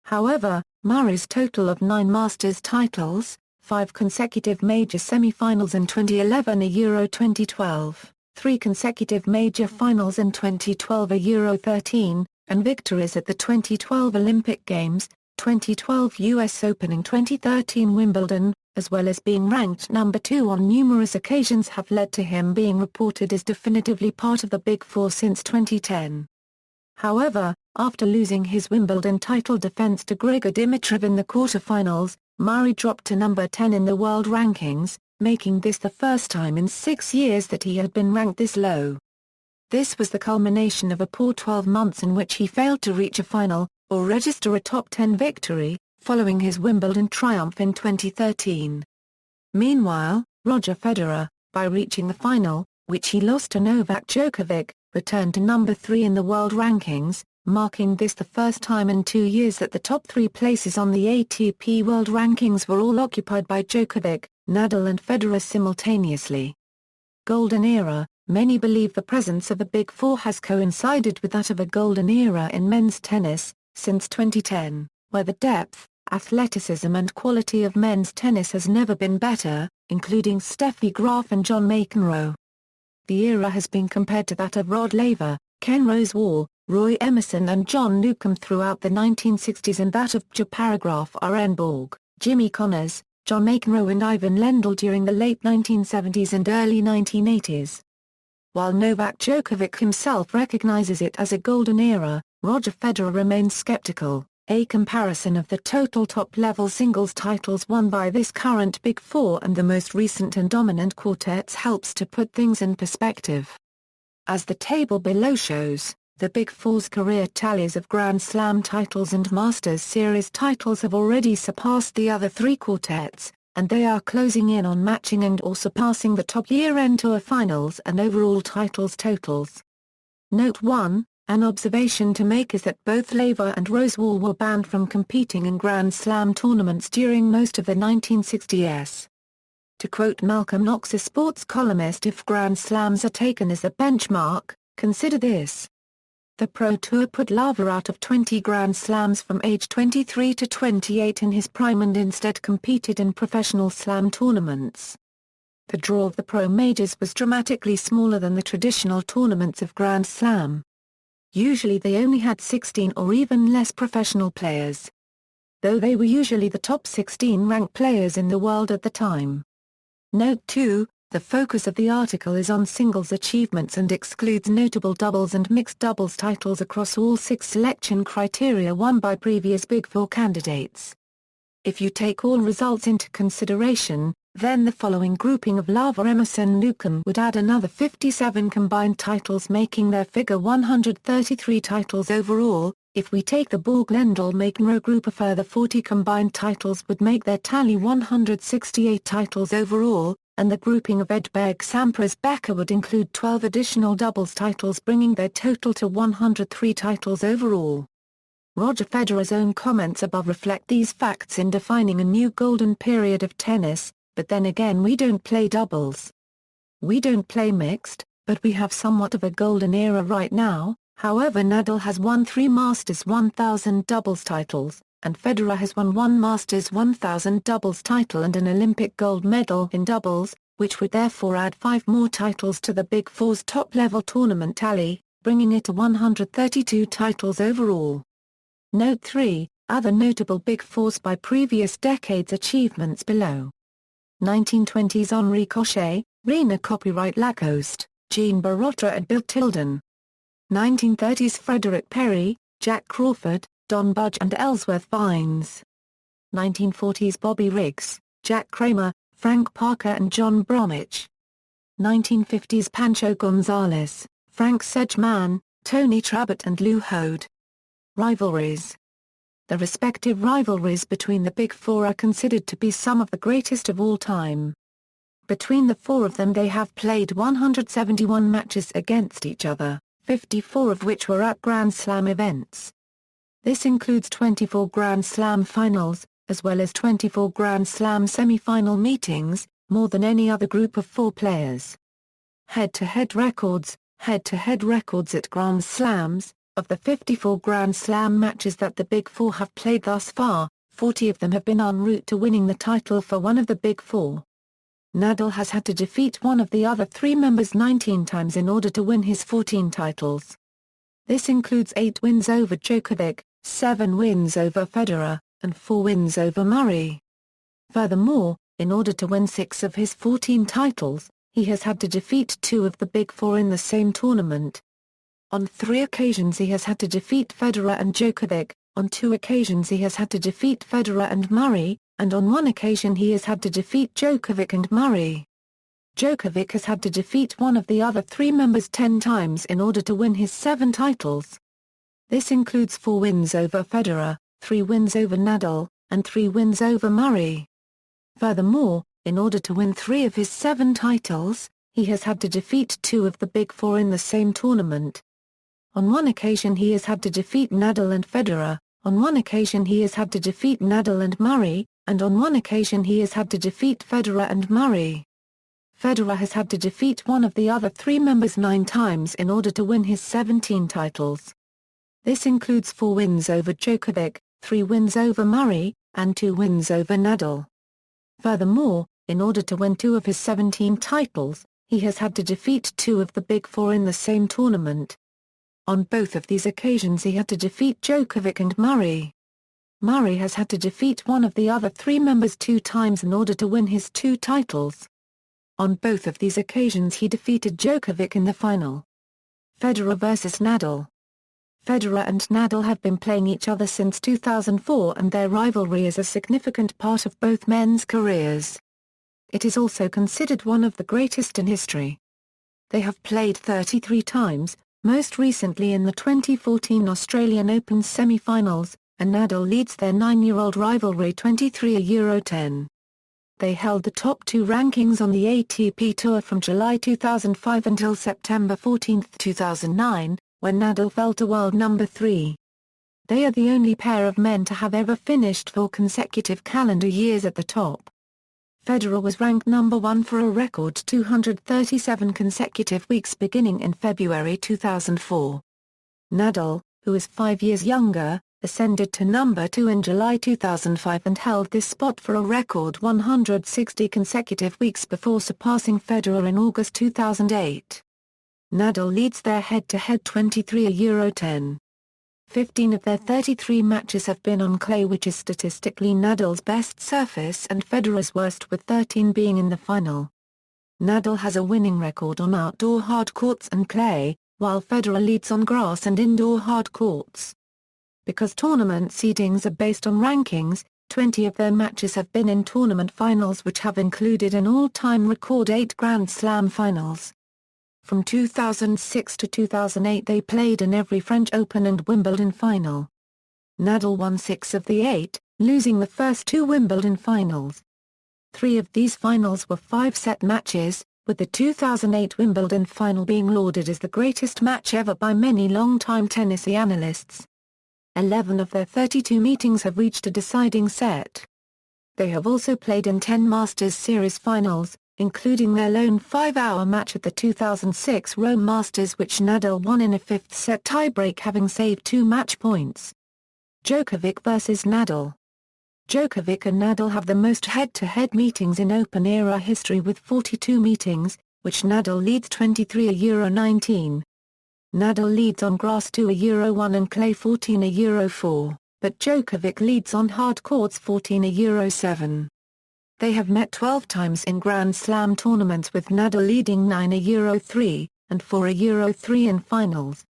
However, Murray's total of 9 Masters titles, 5 consecutive major semi-finals in 2011 a Euro 2012, 3 consecutive major finals in 2012 a Euro 13, and victories at the 2012 Olympic Games, 2012 US Open and 2013 Wimbledon, as well as being ranked number 2 on numerous occasions have led to him being reported as definitively part of the Big Four since 2010. However, after losing his Wimbledon title defense to Grigor Dimitrov in the quarterfinals, Murray dropped to number 10 in the world rankings, making this the first time in 6 years that he had been ranked this low. This was the culmination of a poor 12 months in which he failed to reach a final, or register a top 10 victory, following his Wimbledon triumph in 2013. Meanwhile, Roger Federer, by reaching the final, which he lost to Novak Djokovic, returned to number 3 in the world rankings, marking this the first time in 2 years that the top 3 places on the ATP World Rankings were all occupied by Djokovic, Nadal and Federer simultaneously. Golden Era. Many believe the presence of the Big Four has coincided with that of a golden era in men's tennis, since 2010, where the depth, athleticism and quality of men's tennis has never been better, including Steffi Graf and John McEnroe. The era has been compared to that of Rod Laver, Ken Rosewall, Roy Emerson and John Newcombe throughout the 1960s and that of Paragraph Arenborg, Jimmy Connors, John McEnroe and Ivan Lendl during the late 1970s and early 1980s. While Novak Djokovic himself recognizes it as a golden era, Roger Federer remains skeptical. A comparison of the total top-level singles titles won by this current Big Four and the most recent and dominant quartets helps to put things in perspective. As the table below shows, the Big Four's career tallies of Grand Slam titles and Masters Series titles have already surpassed the other 3 quartets, and they are closing in on matching and or surpassing the top year-end tour finals and overall titles totals. Note 1, an observation to make is that both Laver and Rosewall were banned from competing in Grand Slam tournaments during most of the 1960s. To quote Malcolm Knox, a sports columnist, if Grand Slams are taken as a benchmark, consider this. The Pro Tour put Laver out of 20 Grand Slams from age 23 to 28 in his prime and instead competed in professional slam tournaments. The draw of the Pro Majors was dramatically smaller than the traditional tournaments of Grand Slam. Usually they only had 16 or even less professional players, though they were usually the top 16 ranked players in the world at the time. Note 2, the focus of the article is on singles achievements and excludes notable doubles and mixed doubles titles across all 6 selection criteria won by previous Big Four candidates. If you take all results into consideration, then the following grouping of Laver, Emerson, Newcombe would add another 57 combined titles, making their figure 133 titles overall. If we take the Borg-Lendl-McEnroe group, a further 40 combined titles would make their tally 168 titles overall, and the grouping of Edberg-Sampras-Becker would include 12 additional doubles titles, bringing their total to 103 titles overall. Roger Federer's own comments above reflect these facts in defining a new golden period of tennis, but then again, we don't play doubles. We don't play mixed, but we have somewhat of a golden era right now. However, Nadal has won 3 Masters 1000 doubles titles, and Federer has won 1 Masters 1000 doubles title and an Olympic gold medal in doubles, which would therefore add 5 more titles to the Big Four's top-level tournament tally, bringing it to 132 titles overall. Note 3, other notable Big Fours by previous decades achievements below. 1920s Henri Cochet, Rena Copyright Lacoste, Jean Barotra and Bill Tilden. 1930s Frederick Perry, Jack Crawford, Don Budge and Ellsworth Vines. 1940s Bobby Riggs, Jack Kramer, Frank Parker and John Bromwich. 1950s Pancho Gonzalez, Frank Sedgman, Tony Trabert and Lou Hode. Rivalries. The respective rivalries between the Big Four are considered to be some of the greatest of all time. Between the 4 of them they have played 171 matches against each other, 54 of which were at Grand Slam events. This includes 24 Grand Slam finals, as well as 24 Grand Slam semi-final meetings, more than any other group of 4 players. Head-to-head records at Grand Slams. Of the 54 Grand Slam matches that the Big Four have played thus far, 40 of them have been en route to winning the title for one of the Big Four. Nadal has had to defeat one of the other 3 members 19 times in order to win his 14 titles. This includes 8 wins over Djokovic, 7 wins over Federer, and 4 wins over Murray. Furthermore, in order to win 6 of his 14 titles, he has had to defeat 2 of the Big Four in the same tournament. On 3 occasions he has had to defeat Federer and Djokovic, on 2 occasions he has had to defeat Federer and Murray, and on one occasion he has had to defeat Djokovic and Murray. Djokovic has had to defeat one of the other three members 10 times in order to win his 7 titles. This includes 4 wins over Federer, 3 wins over Nadal, and 3 wins over Murray. Furthermore, in order to win 3 of his 7 titles, he has had to defeat 2 of the Big Four in the same tournament. On one occasion he has had to defeat Nadal and Federer, on one occasion he has had to defeat Nadal and Murray, and on one occasion he has had to defeat Federer and Murray. Federer has had to defeat one of the other 3 members 9 times in order to win his 17 titles. This includes 4 wins over Djokovic, 3 wins over Murray, and 2 wins over Nadal. Furthermore, in order to win 2 of his 17 titles, he has had to defeat 2 of the Big Four in the same tournament. On both of these occasions he had to defeat Djokovic and Murray. Murray has had to defeat one of the other 3 members 2 times in order to win his 2 titles. On both of these occasions he defeated Djokovic in the final. Federer vs Nadal. Federer and Nadal have been playing each other since 2004 and their rivalry is a significant part of both men's careers. It is also considered one of the greatest in history. They have played 33 times, most recently in the 2014 Australian Open semi-finals, and Nadal leads their 9-year-old rivalry 23-10. They held the top 2 rankings on the ATP Tour from July 2005 until September 14, 2009, when Nadal fell to world number 3. They are the only pair of men to have ever finished 4 consecutive calendar years at the top. Federer was ranked number 1 for a record 237 consecutive weeks beginning in February 2004. Nadal, who is 5 years younger, ascended to number 2 in July 2005 and held this spot for a record 160 consecutive weeks before surpassing Federer in August 2008. Nadal leads their head-to-head 23-10. 15 of their 33 matches have been on clay, which is statistically Nadal's best surface and Federer's worst, with 13 being in the final. Nadal has a winning record on outdoor hard courts and clay, while Federer leads on grass and indoor hard courts. Because tournament seedings are based on rankings, 20 of their matches have been in tournament finals, which have included an all-time record 8 Grand Slam finals. From 2006 to 2008 they played in every French Open and Wimbledon final. Nadal won 6 of the 8, losing the first 2 Wimbledon finals. 3 of these finals were 5-set matches, with the 2008 Wimbledon final being lauded as the greatest match ever by many long-time tennis analysts. 11 of their 32 meetings have reached a deciding set. They have also played in 10 Masters Series finals, including their lone 5-hour match at the 2006 Rome Masters, which Nadal won in a 5th-set tiebreak, having saved 2 match points. Djokovic vs Nadal. Djokovic and Nadal have the most head-to-head meetings in Open-era history with 42 meetings, which Nadal leads 23-19. Nadal leads on grass 2-1 and clay 14-4, but Djokovic leads on hard courts 14-7. They have met 12 times in Grand Slam tournaments, with Nadal leading 9-3, and 4-3 in finals.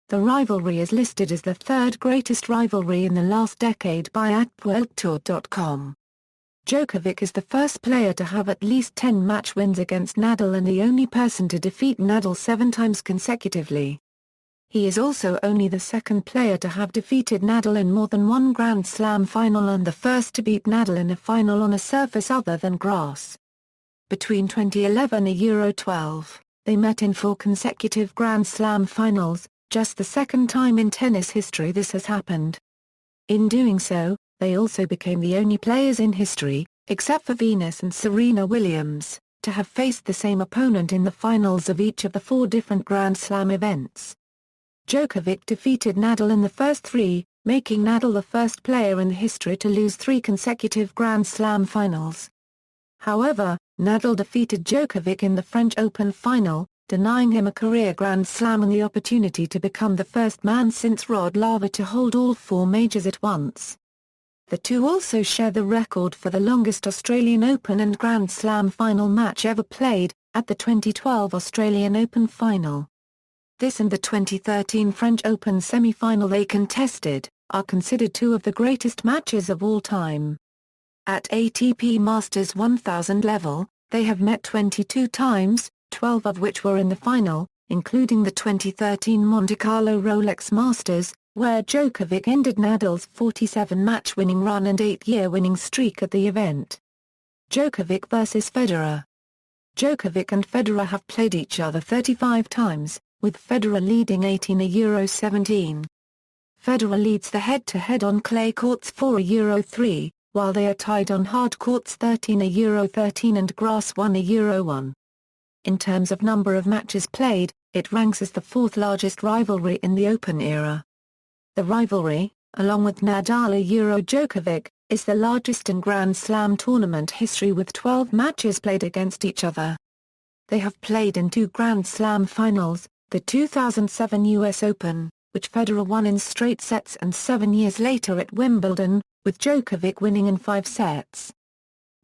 The rivalry is listed as the 3rd greatest rivalry in the last decade by atworldtour.com. Djokovic is the first player to have at least 10 match wins against Nadal and the only person to defeat Nadal 7 times consecutively. He is also only the 2nd player to have defeated Nadal in more than 1 Grand Slam final and the first to beat Nadal in a final on a surface other than grass. Between 2011 and Euro 12, they met in 4 consecutive Grand Slam finals, just the 2nd time in tennis history this has happened. In doing so, they also became the only players in history, except for Venus and Serena Williams, to have faced the same opponent in the finals of each of the 4 different Grand Slam events. Djokovic defeated Nadal in the first 3, making Nadal the first player in history to lose 3 consecutive Grand Slam finals. However, Nadal defeated Djokovic in the French Open final, denying him a career Grand Slam and the opportunity to become the first man since Rod Laver to hold all 4 majors at once. The two also share the record for the longest Australian Open and Grand Slam final match ever played, at the 2012 Australian Open final. This and the 2013 French Open semi-final they contested, are considered 2 of the greatest matches of all time. At ATP Masters 1000 level, they have met 22 times, 12 of which were in the final, including the 2013 Monte Carlo Rolex Masters, where Djokovic ended Nadal's 47-match winning run and 8-year winning streak at the event. Djokovic vs Federer. Djokovic and Federer have played each other 35 times, with Federer leading 18-17. Federer leads the head-to-head on clay courts 4-3, while they are tied on hard courts 13-13 and grass 1-1. In terms of number of matches played, it ranks as the fourth largest rivalry in the Open era. The rivalry, along with Nadal-Djokovic, is the largest in Grand Slam tournament history with 12 matches played against each other. They have played in 2 Grand Slam finals, the 2007 US Open, which Federer won in straight sets, and 7 years later at Wimbledon, with Djokovic winning in 5 sets.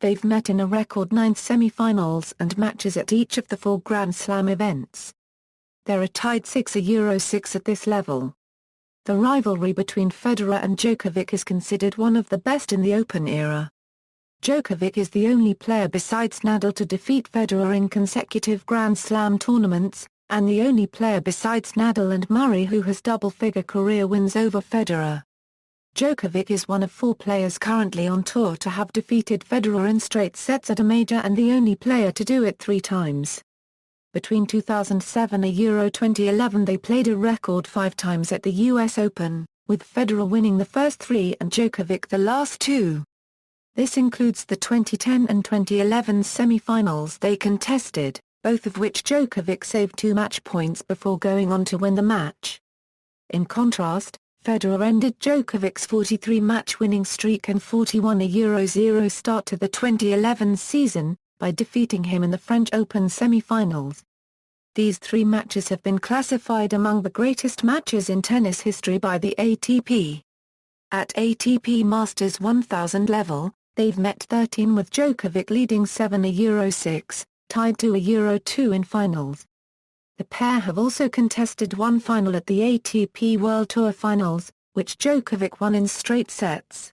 They've met in a record 9 semi-finals and matches at each of the 4 Grand Slam events. There are tied 6-6 at this level. The rivalry between Federer and Djokovic is considered one of the best in the Open era. Djokovic is the only player besides Nadal to defeat Federer in consecutive Grand Slam tournaments, and the only player besides Nadal and Murray who has double-figure career wins over Federer. Djokovic is one of 4 players currently on tour to have defeated Federer in straight sets at a major and the only player to do it 3 times. Between 2007 and 2011 they played a record 5 times at the US Open, with Federer winning the first 3 and Djokovic the last 2. This includes the 2010 and 2011 semi-finals they contested, both of which Djokovic saved 2 match points before going on to win the match. In contrast, Federer ended Djokovic's 43-match winning streak and 41-0 start to the 2011 season, by defeating him in the French Open semi-finals. These 3 matches have been classified among the greatest matches in tennis history by the ATP. At ATP Masters 1000 level, they've met 13 with Djokovic leading 7-6, tied to 2 in finals. The pair have also contested 1 final at the ATP World Tour Finals, which Djokovic won in straight sets.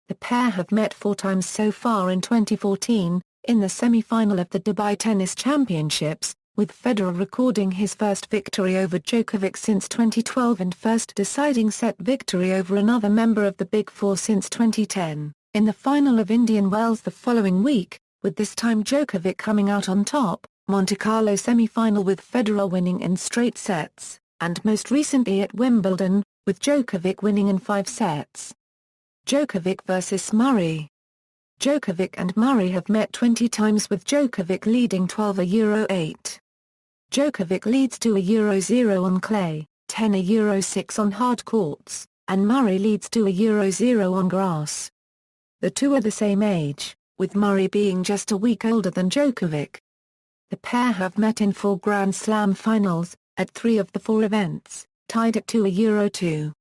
The pair have met 4 times so far in 2014, in the semi-final of the Dubai Tennis Championships, with Federer recording his first victory over Djokovic since 2012 and first deciding set victory over another member of the Big Four since 2010, in the final of Indian Wells the following week, with this time Djokovic coming out on top, Monte Carlo semi-final with Federer winning in straight sets, and most recently at Wimbledon, with Djokovic winning in 5 sets. Djokovic vs Murray. Djokovic and Murray have met 20 times with Djokovic leading 12-8. Djokovic leads 2-0 on clay, 10-6 on hard courts, and Murray leads 2-0 on grass. The two are the same age, with Murray being just a week older than Djokovic. The pair have met in 4 Grand Slam finals, at 3 of the 4 events, tied at 2-2.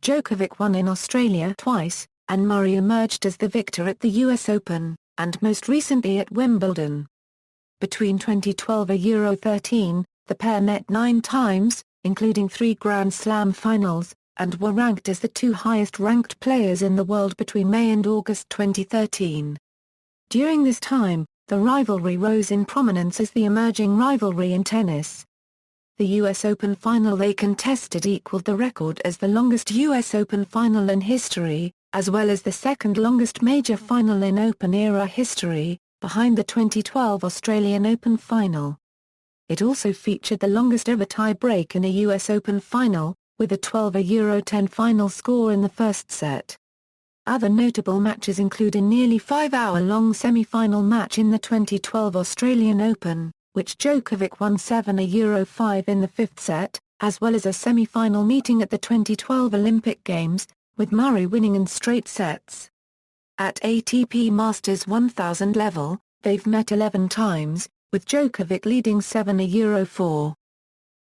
Djokovic won in Australia twice, and Murray emerged as the victor at the US Open, and most recently at Wimbledon. Between 2012-13, the pair met 9 times, including 3 Grand Slam finals, and were ranked as the 2 highest-ranked players in the world between May and August 2013. During this time, the rivalry rose in prominence as the emerging rivalry in tennis. The US Open final they contested equaled the record as the longest US Open final in history, as well as the second longest major final in Open-era history, behind the 2012 Australian Open final. It also featured the longest ever tie-break in a US Open final, with a 12-10 final score in the first set. Other notable matches include a nearly 5-hour-long semi-final match in the 2012 Australian Open, which Djokovic won 7-5 in the 5th set, as well as a semi-final meeting at the 2012 Olympic Games, with Murray winning in straight sets. At ATP Masters 1000 level, they've met 11 times, with Djokovic leading 7-4.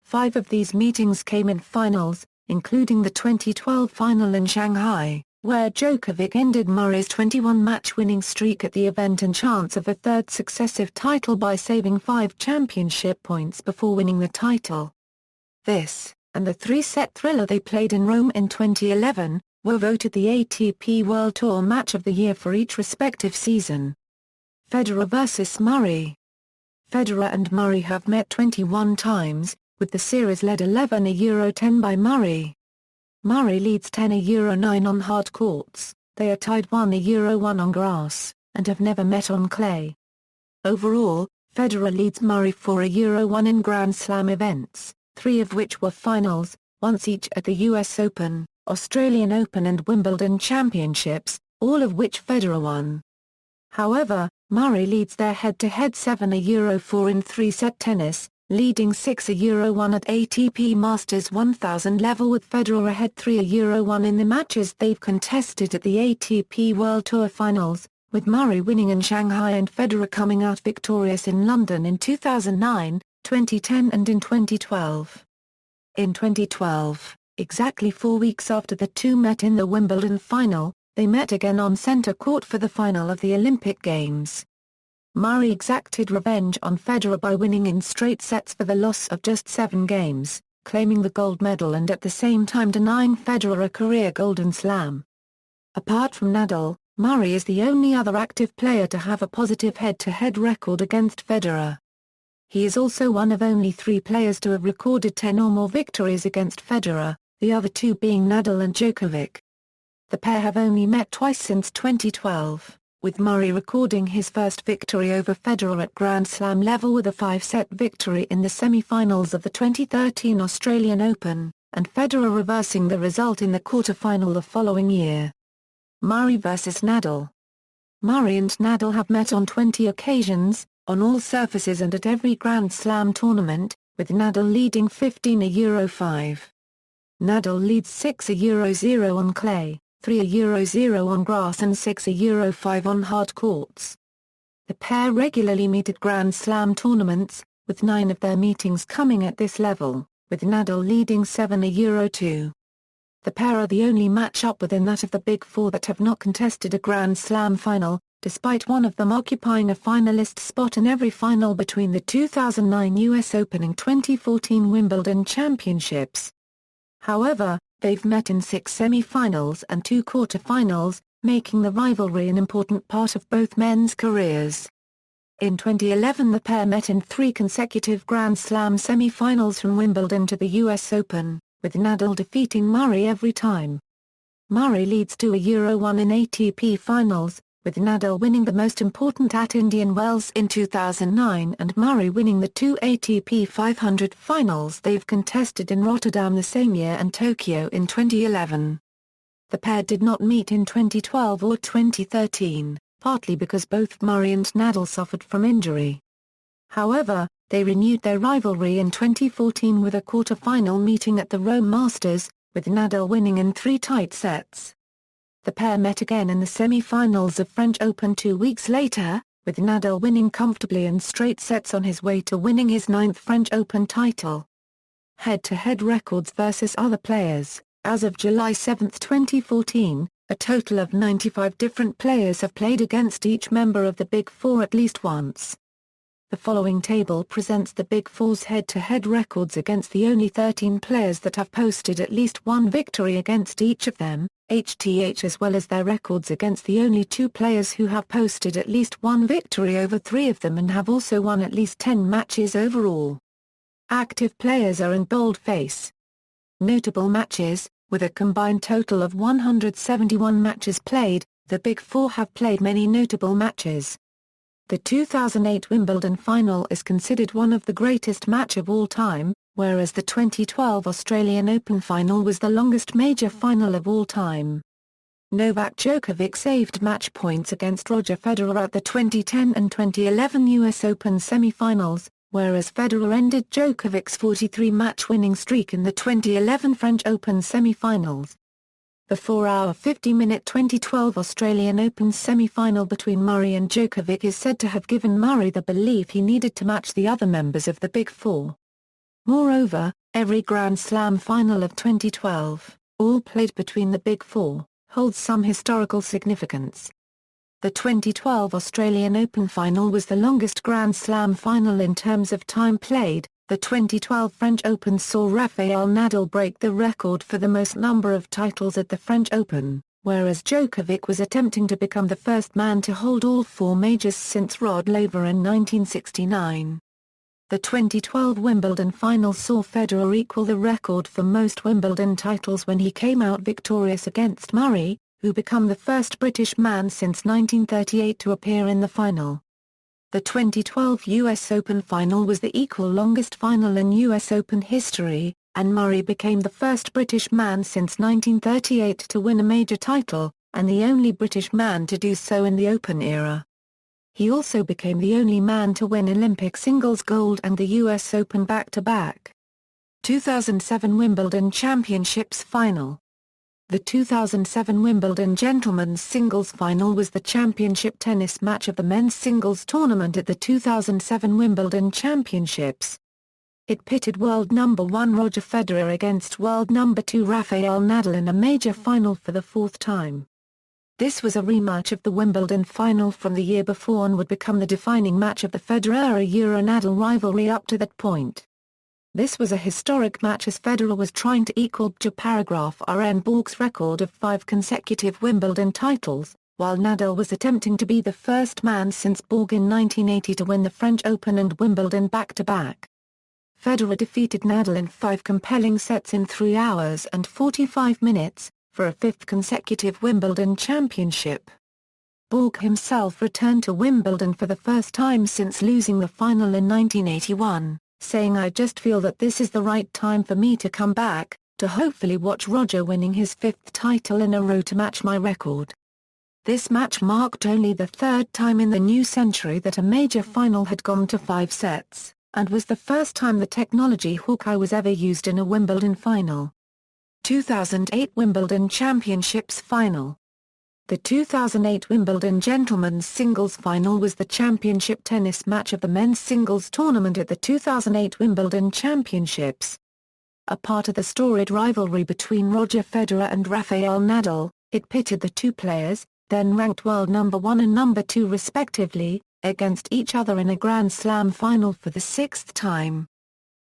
5 of these meetings came in finals, including the 2012 final in Shanghai, where Djokovic ended Murray's 21-match winning streak at the event and chance of a 3rd successive title by saving 5 championship points before winning the title. This, and the 3-set thriller they played in Rome in 2011, were voted the ATP World Tour Match of the Year for each respective season. Federer vs Murray. Federer and Murray have met 21 times, with the series led 11-10 by Murray. Murray leads 10-9 on hard courts, they are tied 1-1 on grass, and have never met on clay. Overall, Federer leads Murray 4-1 in Grand Slam events, 3 of which were finals, once each at the US Open, Australian Open and Wimbledon Championships, all of which Federer won. However, Murray leads their head-to-head 7-4 in 3-set tennis, leading 6-1 at ATP Masters 1000 level with Federer ahead 3-1 in the matches they've contested at the ATP World Tour Finals, with Murray winning in Shanghai and Federer coming out victorious in London in 2009, 2010 and in 2012. In 2012, exactly 4 weeks after the two met in the Wimbledon final, they met again on centre court for the final of the Olympic Games. Murray exacted revenge on Federer by winning in straight sets for the loss of just 7 games, claiming the gold medal and at the same time denying Federer a career Golden Slam. Apart from Nadal, Murray is the only other active player to have a positive head-to-head record against Federer. He is also one of only 3 players to have recorded 10 or more victories against Federer, the other 2 being Nadal and Djokovic. The pair have only met twice since 2012, with Murray recording his first victory over Federer at Grand Slam level with a 5-set victory in the semi-finals of the 2013 Australian Open, and Federer reversing the result in the quarter-final the following year. Murray vs Nadal. Murray and Nadal have met on 20 occasions, on all surfaces and at every Grand Slam tournament, with Nadal leading 15-5. Nadal leads 6-0 on clay, 3-0 on grass and 6-5 on hard courts. The pair regularly meet at Grand Slam tournaments, with 9 of their meetings coming at this level, with Nadal leading 7-2. The pair are the only match-up within that of the Big Four that have not contested a Grand Slam final, despite one of them occupying a finalist spot in every final between the 2009 US Open and 2014 Wimbledon Championships. However, they've met in 6 semi-finals and 2 quarter-finals, making the rivalry an important part of both men's careers. In 2011 the pair met in 3 consecutive Grand Slam semi-finals from Wimbledon to the US Open, with Nadal defeating Murray every time. Murray leads 2-1 in ATP finals, with Nadal winning the most important at Indian Wells in 2009 and Murray winning the 2 ATP 500 finals they've contested in Rotterdam the same year and Tokyo in 2011. The pair did not meet in 2012 or 2013, partly because both Murray and Nadal suffered from injury. However, they renewed their rivalry in 2014 with a quarter-final meeting at the Rome Masters, with Nadal winning in 3 tight sets. The pair met again in the semi-finals of French Open 2 weeks later, with Nadal winning comfortably in straight sets on his way to winning his 9th French Open title. Head-to-head records versus other players. As of July 7, 2014, a total of 95 different players have played against each member of the Big Four at least once. The following table presents the Big Four's head-to-head records against the only 13 players that have posted at least one victory against each of them, HTH, as well as their records against the only 2 players who have posted at least one victory over 3 of them and have also won at least 10 matches overall. Active players are in boldface. Notable matches. With a combined total of 171 matches played, the Big Four have played many notable matches. The 2008 Wimbledon final is considered one of the greatest match of all time, whereas the 2012 Australian Open final was the longest major final of all time. Novak Djokovic saved match points against Roger Federer at the 2010 and 2011 US Open semi-finals, whereas Federer ended Djokovic's 43-match winning streak in the 2011 French Open semi-finals. The 4-hour 50-minute 2012 Australian Open semi-final between Murray and Djokovic is said to have given Murray the belief he needed to match the other members of the Big Four. Moreover, every Grand Slam final of 2012, all played between the Big Four, holds some historical significance. The 2012 Australian Open final was the longest Grand Slam final in terms of time played, The 2012 French Open saw Rafael Nadal break the record for the most number of titles at the French Open, whereas Djokovic was attempting to become the first man to hold all four majors since Rod Laver in 1969. The 2012 Wimbledon final saw Federer equal the record for most Wimbledon titles when he came out victorious against Murray, who became the first British man since 1938 to appear in the final. The 2012 US Open final was the equal longest final in US Open history, and Murray became the first British man since 1938 to win a major title, and the only British man to do so in the Open era. He also became the only man to win Olympic singles gold and the US Open back-to-back. 2007 Wimbledon Championships Final. The 2007 Wimbledon Gentlemen's Singles Final was the championship tennis match of the men's singles tournament at the 2007 Wimbledon Championships. It pitted world number 1 Roger Federer against world number 2 Rafael Nadal in a major final for the fourth time. This was a rematch of the Wimbledon final from the year before and would become the defining match of the Federer-Nadal rivalry up to that point. This was a historic match as Federer was trying to equal Bja Borg's record of 5 consecutive Wimbledon titles, while Nadal was attempting to be the first man since Borg in 1980 to win the French Open and Wimbledon back-to-back. Federer defeated Nadal in 5 compelling sets in 3 hours and 45 minutes, for a 5th consecutive Wimbledon championship. Borg himself returned to Wimbledon for the first time since losing the final in 1981. Saying "I just feel that this is the right time for me to come back, to hopefully watch Roger winning his 5th title in a row to match my record." This match marked only the 3rd time in the new century that a major final had gone to 5 sets, and was the first time the technology Hawkeye was ever used in a Wimbledon final. 2008 Wimbledon Championships Final. The 2008 Wimbledon Gentlemen's Singles Final was the championship tennis match of the men's singles tournament at the 2008 Wimbledon Championships. A part of the storied rivalry between Roger Federer and Rafael Nadal, it pitted the two players, then ranked world number 1 and number 2 respectively, against each other in a Grand Slam final for the 6th time.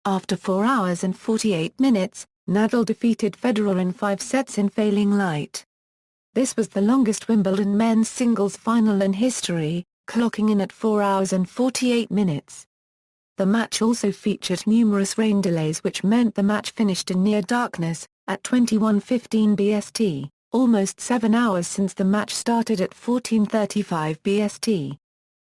After 4 hours and 48 minutes, Nadal defeated Federer in 5 sets in failing light. This was the longest Wimbledon men's singles final in history, clocking in at 4 hours and 48 minutes. The match also featured numerous rain delays which meant the match finished in near darkness, at 21:15 BST, almost 7 hours since the match started at 14:35 BST.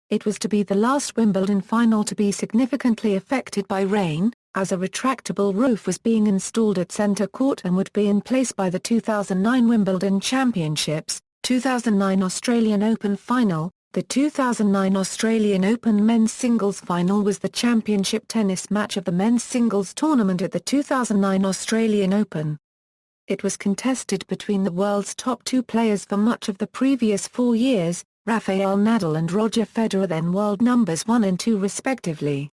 It was to be the last Wimbledon final to be significantly affected by rain, as a retractable roof was being installed at centre court and would be in place by the 2009 Wimbledon Championships, 2009 Australian Open Final. The 2009 Australian Open men's singles final was the championship tennis match of the men's singles tournament at the 2009 Australian Open. It was contested between the world's top 2 players for much of the previous 4 years, Rafael Nadal and Roger Federer, then world numbers 1 and 2 respectively.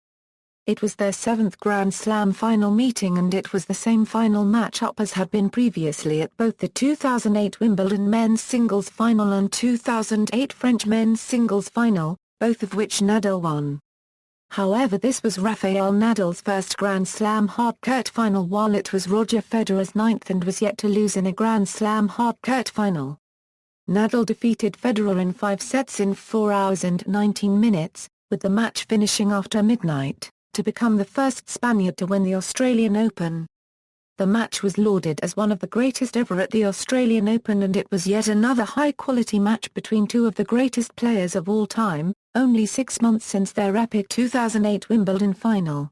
It was their 7th Grand Slam final meeting and it was the same final match-up as had been previously at both the 2008 Wimbledon men's singles final and 2008 French men's singles final, both of which Nadal won. However, this was Rafael Nadal's first Grand Slam hard-court final while it was Roger Federer's 9th and was yet to lose in a Grand Slam hard-court final. Nadal defeated Federer in 5 sets in 4 hours and 19 minutes, with the match finishing after midnight, to become the first Spaniard to win the Australian Open. The match was lauded as one of the greatest ever at the Australian Open and it was yet another high-quality match between 2 of the greatest players of all time, only 6 months since their epic 2008 Wimbledon final.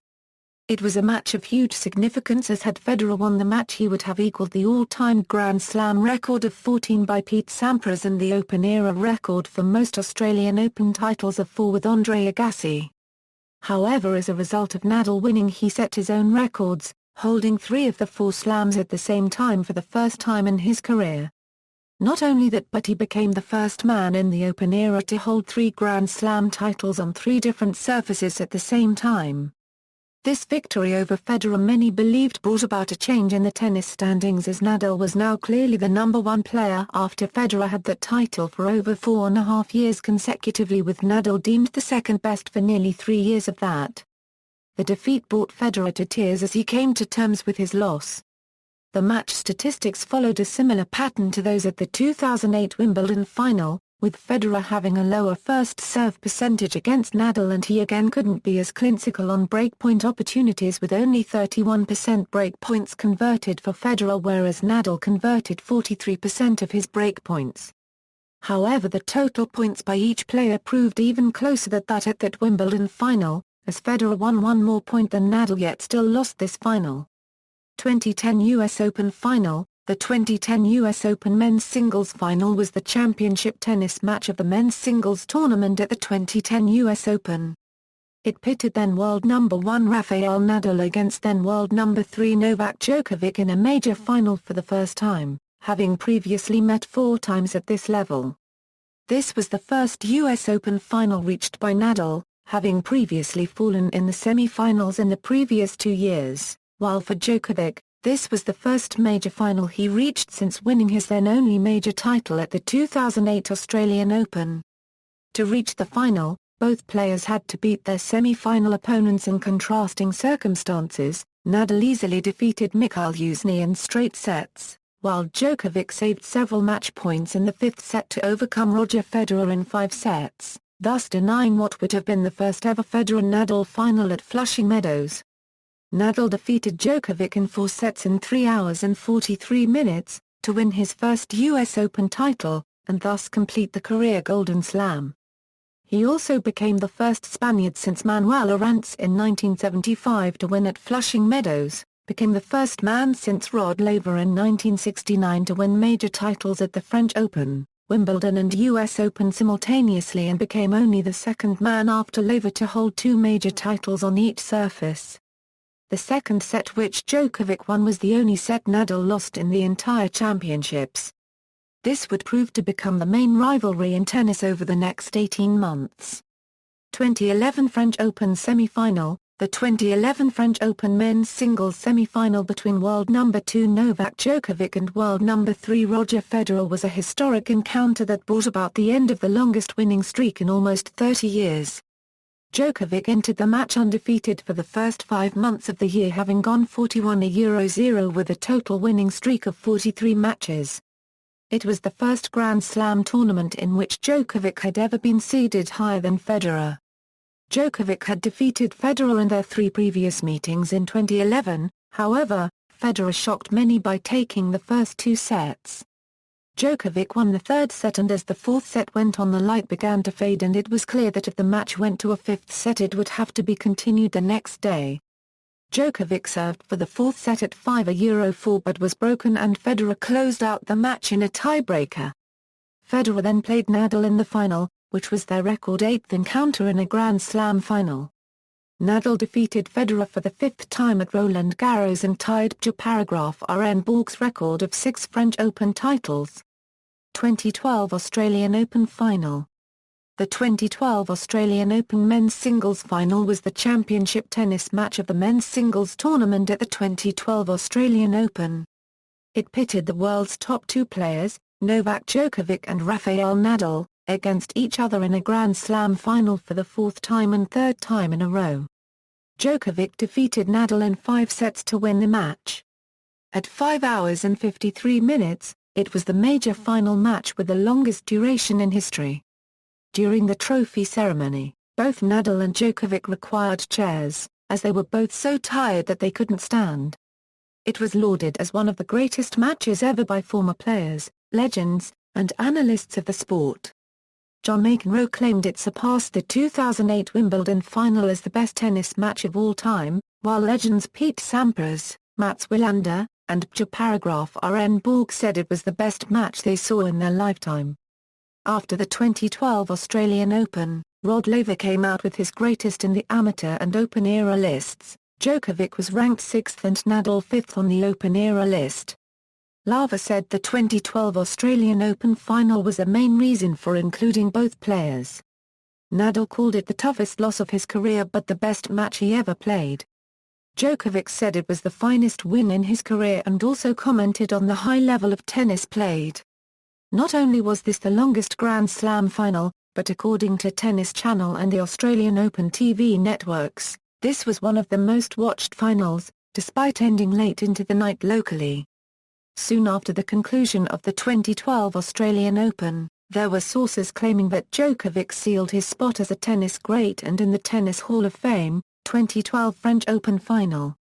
It was a match of huge significance as had Federer won the match he would have equaled the all-time Grand Slam record of 14 by Pete Sampras and the Open-era record for most Australian Open titles of 4 with Andre Agassi. However, as a result of Nadal winning, he set his own records, holding 3 of the 4 slams at the same time for the first time in his career. Not only that, but he became the first man in the Open era to hold 3 Grand Slam titles on 3 different surfaces at the same time. This victory over Federer many believed brought about a change in the tennis standings as Nadal was now clearly the number 1 player after Federer had that title for over 4.5 years consecutively, with Nadal deemed the second best for nearly 3 years of that. the defeat brought Federer to tears as he came to terms with his loss. The match statistics followed a similar pattern to those at the 2008 Wimbledon final, with Federer having a lower first serve percentage against Nadal, and he again couldn't be as clinical on breakpoint opportunities, with only 31% breakpoints converted for Federer, whereas Nadal converted 43% of his breakpoints. However, the total points by each player proved even closer than that at that Wimbledon final, as Federer won one more point than Nadal yet still lost this final. 2010 US Open Final. The 2010 US Open men's singles final was the championship tennis match of the men's singles tournament at the 2010 US Open. It pitted then world number 1 Rafael Nadal against then world number 3 Novak Djokovic in a major final for the first time, having previously met 4 times at this level. This was the first US Open final reached by Nadal, having previously fallen in the semi-finals in the previous 2 years, while for Djokovic, this was the first major final he reached since winning his then only major title at the 2008 Australian Open. To reach the final, both players had to beat their semi-final opponents in contrasting circumstances. Nadal easily defeated Mikhail Yuzny in straight sets, while Djokovic saved several match points in the 5th set to overcome Roger Federer in 5 sets, thus denying what would have been the first ever Federer-Nadal final at Flushing Meadows. Nadal defeated Djokovic in 4 sets in 3 hours and 43 minutes, to win his first US Open title, and thus complete the career Golden Slam. He also became the first Spaniard since Manuel Arantz in 1975 to win at Flushing Meadows, became the first man since Rod Laver in 1969 to win major titles at the French Open, Wimbledon and US Open simultaneously, and became only the second man after Laver to hold 2 major titles on each surface. The second set which Djokovic won was the only set Nadal lost in the entire championships. This would prove to become the main rivalry in tennis over the next 18 months. 2011 French Open semi-final. The 2011 French Open men's singles semi-final between world number 2 Novak Djokovic and world number 3 Roger Federer was a historic encounter that brought about the end of the longest winning streak in almost 30 years. Djokovic entered the match undefeated for the first 5 months of the year, having gone 41-0 with a total winning streak of 43 matches. It was the first Grand Slam tournament in which Djokovic had ever been seeded higher than Federer. Djokovic had defeated Federer in their 3 previous meetings in 2011, however, Federer shocked many by taking the first 2 sets. Djokovic won the 3rd set, and as the 4th set went on the light began to fade and it was clear that if the match went to a 5th set it would have to be continued the next day. Djokovic served for the 4th set at 5-4 but was broken and Federer closed out the match in a tiebreaker. Federer then played Nadal in the final, which was their record 8th encounter in a Grand Slam final. Nadal defeated Federer for the 5th time at Roland Garros and tied Djokovic record of 6 French Open titles. 2012 Australian Open Final. The 2012 Australian Open men's singles final was the championship tennis match of the men's singles tournament at the 2012 Australian Open. It pitted the world's top 2 players, Novak Djokovic and Rafael Nadal, against each other in a Grand Slam final for the 4th time and 3rd time in a row. Djokovic defeated Nadal in 5 sets to win the match. At 5 hours and 53 minutes, it was the major final match with the longest duration in history. During the trophy ceremony, both Nadal and Djokovic required chairs, as they were both so tired that they couldn't stand. It was lauded as one of the greatest matches ever by former players, legends, and analysts of the sport. John McEnroe claimed it surpassed the 2008 Wimbledon final as the best tennis match of all time, while legends Pete Sampras, Mats Wilander, and Djokovic said it was the best match they saw in their lifetime. After the 2012 Australian Open, Rod Laver came out with his greatest in the amateur and Open era lists. Djokovic was ranked 6th and Nadal 5th on the Open era list. Laver said the 2012 Australian Open final was a main reason for including both players. Nadal called it the toughest loss of his career but the best match he ever played. Djokovic said it was the finest win in his career and also commented on the high level of tennis played. Not only was this the longest Grand Slam final, but according to Tennis Channel and the Australian Open TV networks, This was one of the most watched finals, despite ending late into the night locally. Soon after the conclusion of the 2012 Australian Open, there were sources claiming that Djokovic sealed his spot as a tennis great and in the Tennis Hall of Fame. 2012 French Open Final.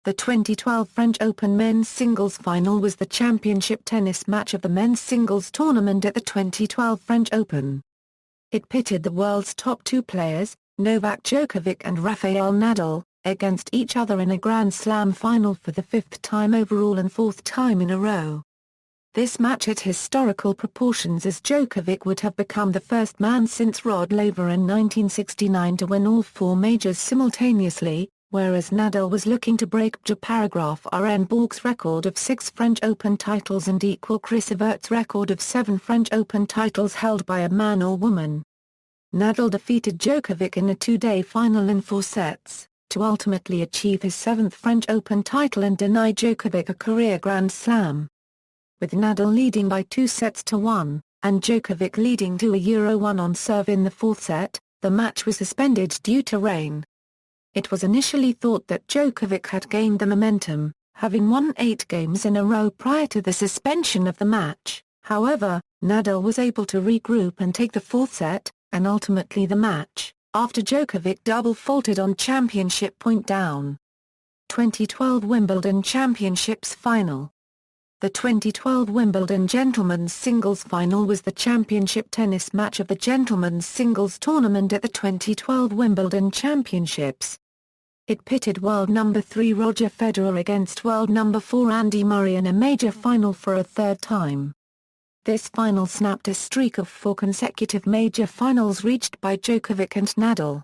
The 2012 French Open men's singles final was the championship tennis match of the men's singles tournament at the 2012 French Open. It pitted the world's top two players, Novak Djokovic and Rafael Nadal, against each other in a Grand Slam final for the fifth time overall and fourth time in a row. This match had historical proportions as Djokovic would have become the first man since Rod Laver in 1969 to win all four majors simultaneously, whereas Nadal was looking to break paragraph R.N. Borg's record of 6 French Open titles and equal Chris Evert's record of 7 French Open titles held by a man or woman. Nadal defeated Djokovic in a two-day final in 4 sets, to ultimately achieve his 7th French Open title and deny Djokovic a career Grand Slam. With Nadal leading by 2-1, and Djokovic leading 2-1 on serve in the 4th set, the match was suspended due to rain. It was initially thought that Djokovic had gained the momentum, having won 8 games in a row prior to the suspension of the match. However, Nadal was able to regroup and take the 4th set, and ultimately the match, after Djokovic double faulted on championship point down. 2012 Wimbledon Championships Final. The 2012 Wimbledon Gentlemen's Singles Final was the championship tennis match of the Gentlemen's Singles Tournament at the 2012 Wimbledon Championships. It pitted world number 3 Roger Federer against world number 4 Andy Murray in a major final for a third time. This final snapped a streak of 4 consecutive major finals reached by Djokovic and Nadal.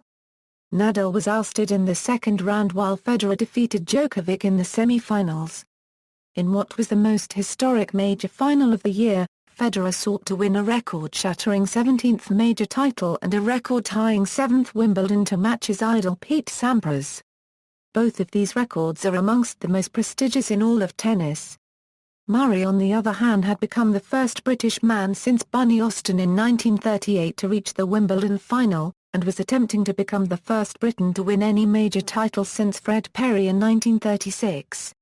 Nadal was ousted in the second round while Federer defeated Djokovic in the semi-finals. In what was the most historic major final of the year, Federer sought to win a record-shattering 17th major title and a record-tying 7th Wimbledon to match his idol Pete Sampras. Both of these records are amongst the most prestigious in all of tennis. Murray on the other hand had become the first British man since Bunny Austin in 1938 to reach the Wimbledon final, and was attempting to become the first Briton to win any major title since Fred Perry in 1936.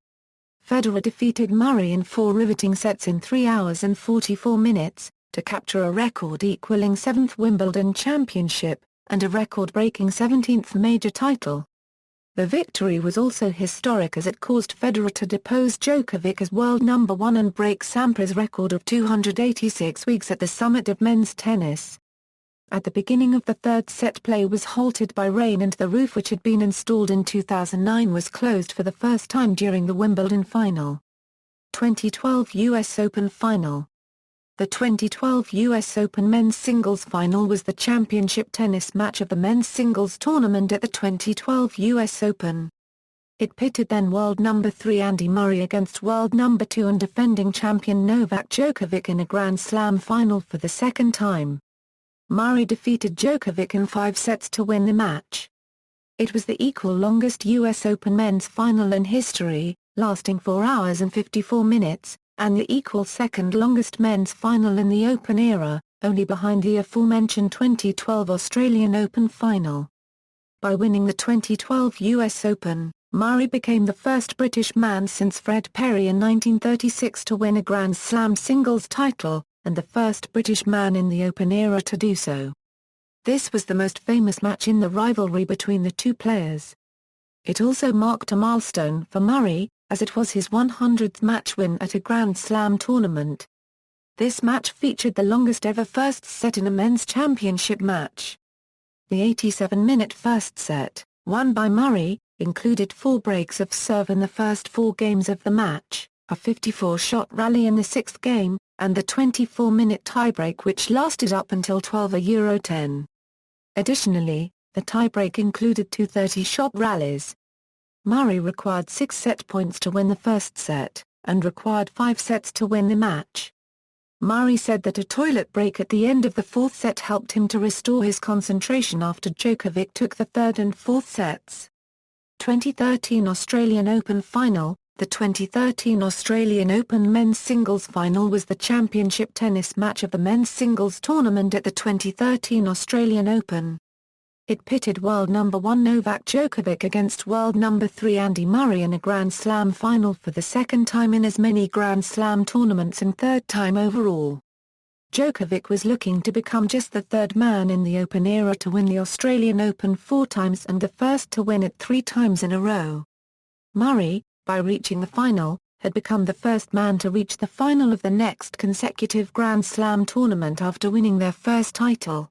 Federer defeated Murray in 4 riveting sets in 3 hours and 44 minutes, to capture a record equaling 7th Wimbledon championship, and a record-breaking 17th major title. The victory was also historic as it caused Federer to depose Djokovic as world number 1 and break Sampras' record of 286 weeks at the summit of men's tennis. At the beginning of the third set, play was halted by rain and the roof, which had been installed in 2009, was closed for the first time during the Wimbledon final. 2012 US Open Final. The 2012 US Open men's singles final was the championship tennis match of the men's singles tournament at the 2012 US Open. It pitted then world number 3 Andy Murray against world number 2 and defending champion Novak Djokovic in a Grand Slam final for the second time. Murray defeated Djokovic in 5 sets to win the match. It was the equal longest US Open men's final in history, lasting 4 hours and 54 minutes, and the equal second longest men's final in the Open era, only behind the aforementioned 2012 Australian Open final. By winning the 2012 US Open, Murray became the first British man since Fred Perry in 1936 to win a Grand Slam singles title, and the first British man in the Open era to do so. This was the most famous match in the rivalry between the two players. It also marked a milestone for Murray, as it was his 100th match win at a Grand Slam tournament. This match featured the longest ever first set in a men's championship match. The 87-minute first set, won by Murray, included 4 breaks of serve in the first 4 games of the match, a 54-shot rally in the 6th game, and the 24-minute tiebreak which lasted up until 12:10. Additionally, the tiebreak included 2 30-shot rallies. Murray required 6 set points to win the first set, and required 5 sets to win the match. Murray said that a toilet break at the end of the 4th set helped him to restore his concentration after Djokovic took the 3rd and 4th sets. 2013 Australian Open Final. The 2013 Australian Open men's singles final was the championship tennis match of the men's singles tournament at the 2013 Australian Open. It pitted world number 1 Novak Djokovic against world number 3 Andy Murray in a Grand Slam final for the second time in as many Grand Slam tournaments and third time overall. Djokovic was looking to become just the third man in the Open era to win the Australian Open 4 times and the first to win it 3 times in a row. Murray, by reaching the final, had become the first man to reach the final of the next consecutive Grand Slam tournament after winning their first title.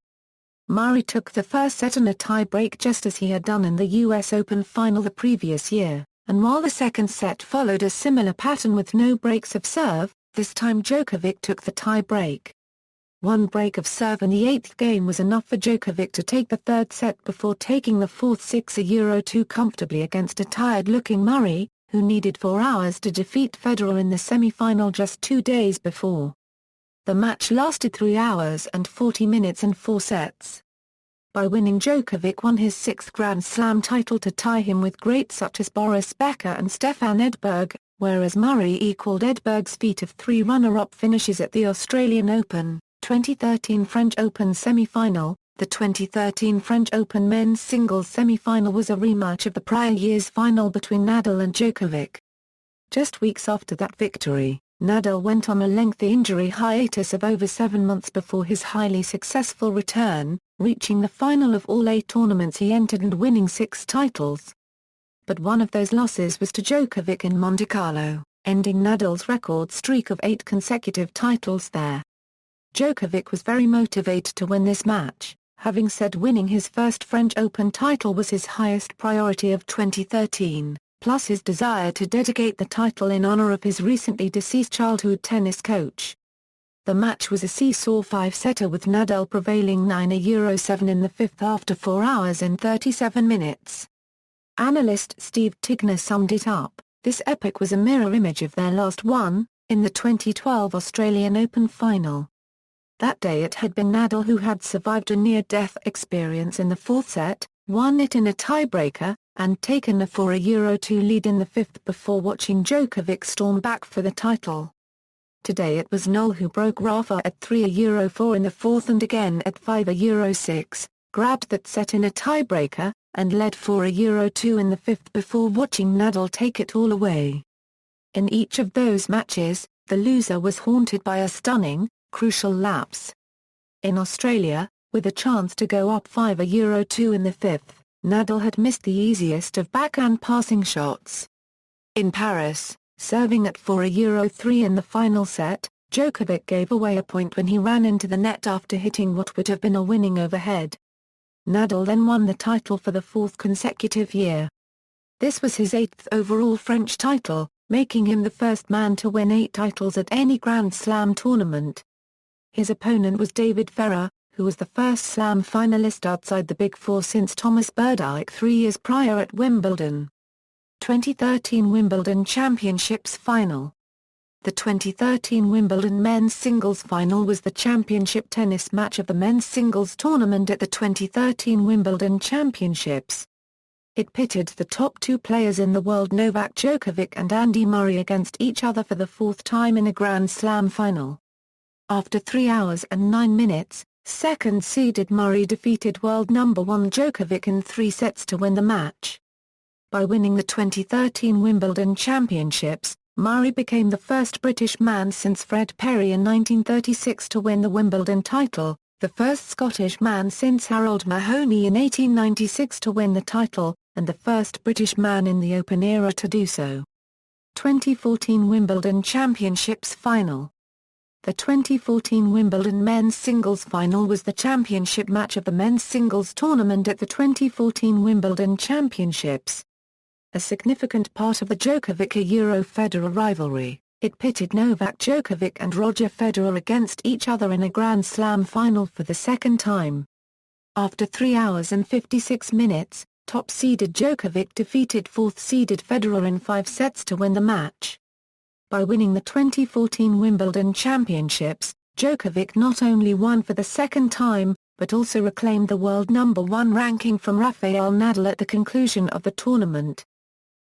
Murray took the first set in a tie-break just as he had done in the US Open final the previous year, and while the second set followed a similar pattern with no breaks of serve, this time Djokovic took the tie-break. One break of serve in the eighth game was enough for Djokovic to take the third set before taking the fourth 6-2 comfortably against a tired-looking Murray, who needed 4 hours to defeat Federer in the semi-final just 2 days before. The match lasted 3 hours and 40 minutes and 4 sets. By winning, Djokovic won his 6th Grand Slam title to tie him with greats such as Boris Becker and Stefan Edberg, whereas Murray equaled Edberg's feat of 3 runner-up finishes at the Australian Open, 2013 French Open semi-final. The 2013 French Open men's singles semi-final was a rematch of the prior year's final between Nadal and Djokovic. Just weeks after that victory, Nadal went on a lengthy injury hiatus of over 7 months before his highly successful return, reaching the final of all 8 tournaments he entered and winning 6 titles. But one of those losses was to Djokovic in Monte Carlo, ending Nadal's record streak of 8 consecutive titles there. Djokovic was very motivated to win this match, having said winning his first French Open title was his highest priority of 2013. Plus his desire to dedicate the title in honor of his recently deceased childhood tennis coach. The match was a seesaw 5-setter with Nadal prevailing 9-7 in the fifth after 4 hours and 37 minutes. Analyst Steve Tigner summed it up, "This epic was a mirror image of their last one, in the 2012 Australian Open final." That day it had been Nadal who had survived a near-death experience in the fourth set, won it in a tiebreaker, and taken a 4-2 lead in the fifth before watching Djokovic storm back for the title. Today it was Nadal who broke Rafa at 3-4 in the fourth and again at 5-6, grabbed that set in a tiebreaker, and led 4-2 in the fifth before watching Nadal take it all away. In each of those matches, the loser was haunted by a stunning, crucial lapse. In Australia, with a chance to go up 5-2 in the fifth, Nadal had missed the easiest of backhand passing shots. In Paris, serving at 4-3 in the final set, Djokovic gave away a point when he ran into the net after hitting what would have been a winning overhead. Nadal then won the title for the 4th consecutive year. This was his 8th overall French title, making him the first man to win 8 titles at any Grand Slam tournament. His opponent was David Ferrer, who was the first Slam finalist outside the Big Four since Thomas Berdych 3 years prior at Wimbledon. 2013 Wimbledon Championships Final. The 2013 Wimbledon men's singles final was the championship tennis match of the men's singles tournament at the 2013 Wimbledon Championships. It pitted the top 2 players in the world, Novak Djokovic and Andy Murray, against each other for the 4th time in a Grand Slam final. After 3 hours and 9 minutes, second-seeded Murray defeated world number 1 Djokovic in 3 sets to win the match. By winning the 2013 Wimbledon Championships, Murray became the first British man since Fred Perry in 1936 to win the Wimbledon title, the first Scottish man since Harold Mahoney in 1896 to win the title, and the first British man in the Open era to do so. 2014 Wimbledon Championships Final. The 2014 Wimbledon men's singles final was the championship match of the men's singles tournament at the 2014 Wimbledon Championships. A significant part of the Djokovic-Federer rivalry, it pitted Novak Djokovic and Roger Federer against each other in a Grand Slam final for the second time. After 3 hours and 56 minutes, top-seeded Djokovic defeated 4th-seeded Federer in 5 sets to win the match. By winning the 2014 Wimbledon Championships, Djokovic not only won for the second time, but also reclaimed the world number 1 ranking from Rafael Nadal at the conclusion of the tournament.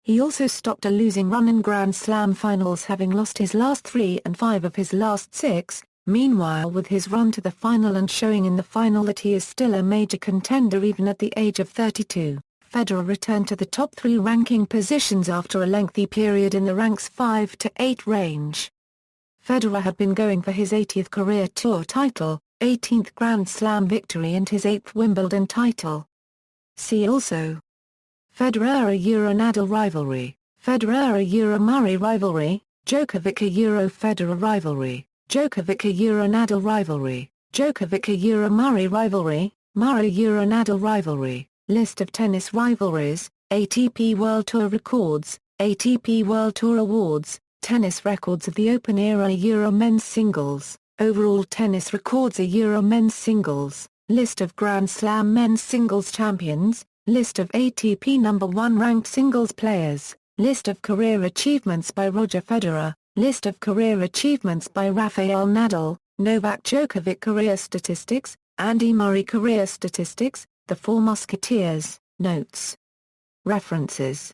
He also stopped a losing run in Grand Slam finals, having lost his last 3 and 5 of his last 6, Meanwhile, with his run to the final and showing in the final that he is still a major contender even at the age of 32, Federer returned to the top 3 ranking positions after a lengthy period in the ranks 5 to 8 range. Federer had been going for his 80th career tour title, 18th Grand Slam victory and his 8th Wimbledon title. See also: Federer-Nadal rivalry, Federer-Murray rivalry, Djokovic-Federer rivalry, Djokovic-Nadal rivalry, Djokovic-Murray rivalry, Murray-Nadal rivalry, list of tennis rivalries, ATP World Tour records, ATP World Tour awards, tennis records of the Open era men's singles, overall tennis records men's singles, list of Grand Slam men's singles champions, list of ATP number 1 ranked singles players, list of career achievements by Roger Federer, list of career achievements by Rafael Nadal, Novak Djokovic career statistics, Andy Murray career statistics, The Four Musketeers, notes. References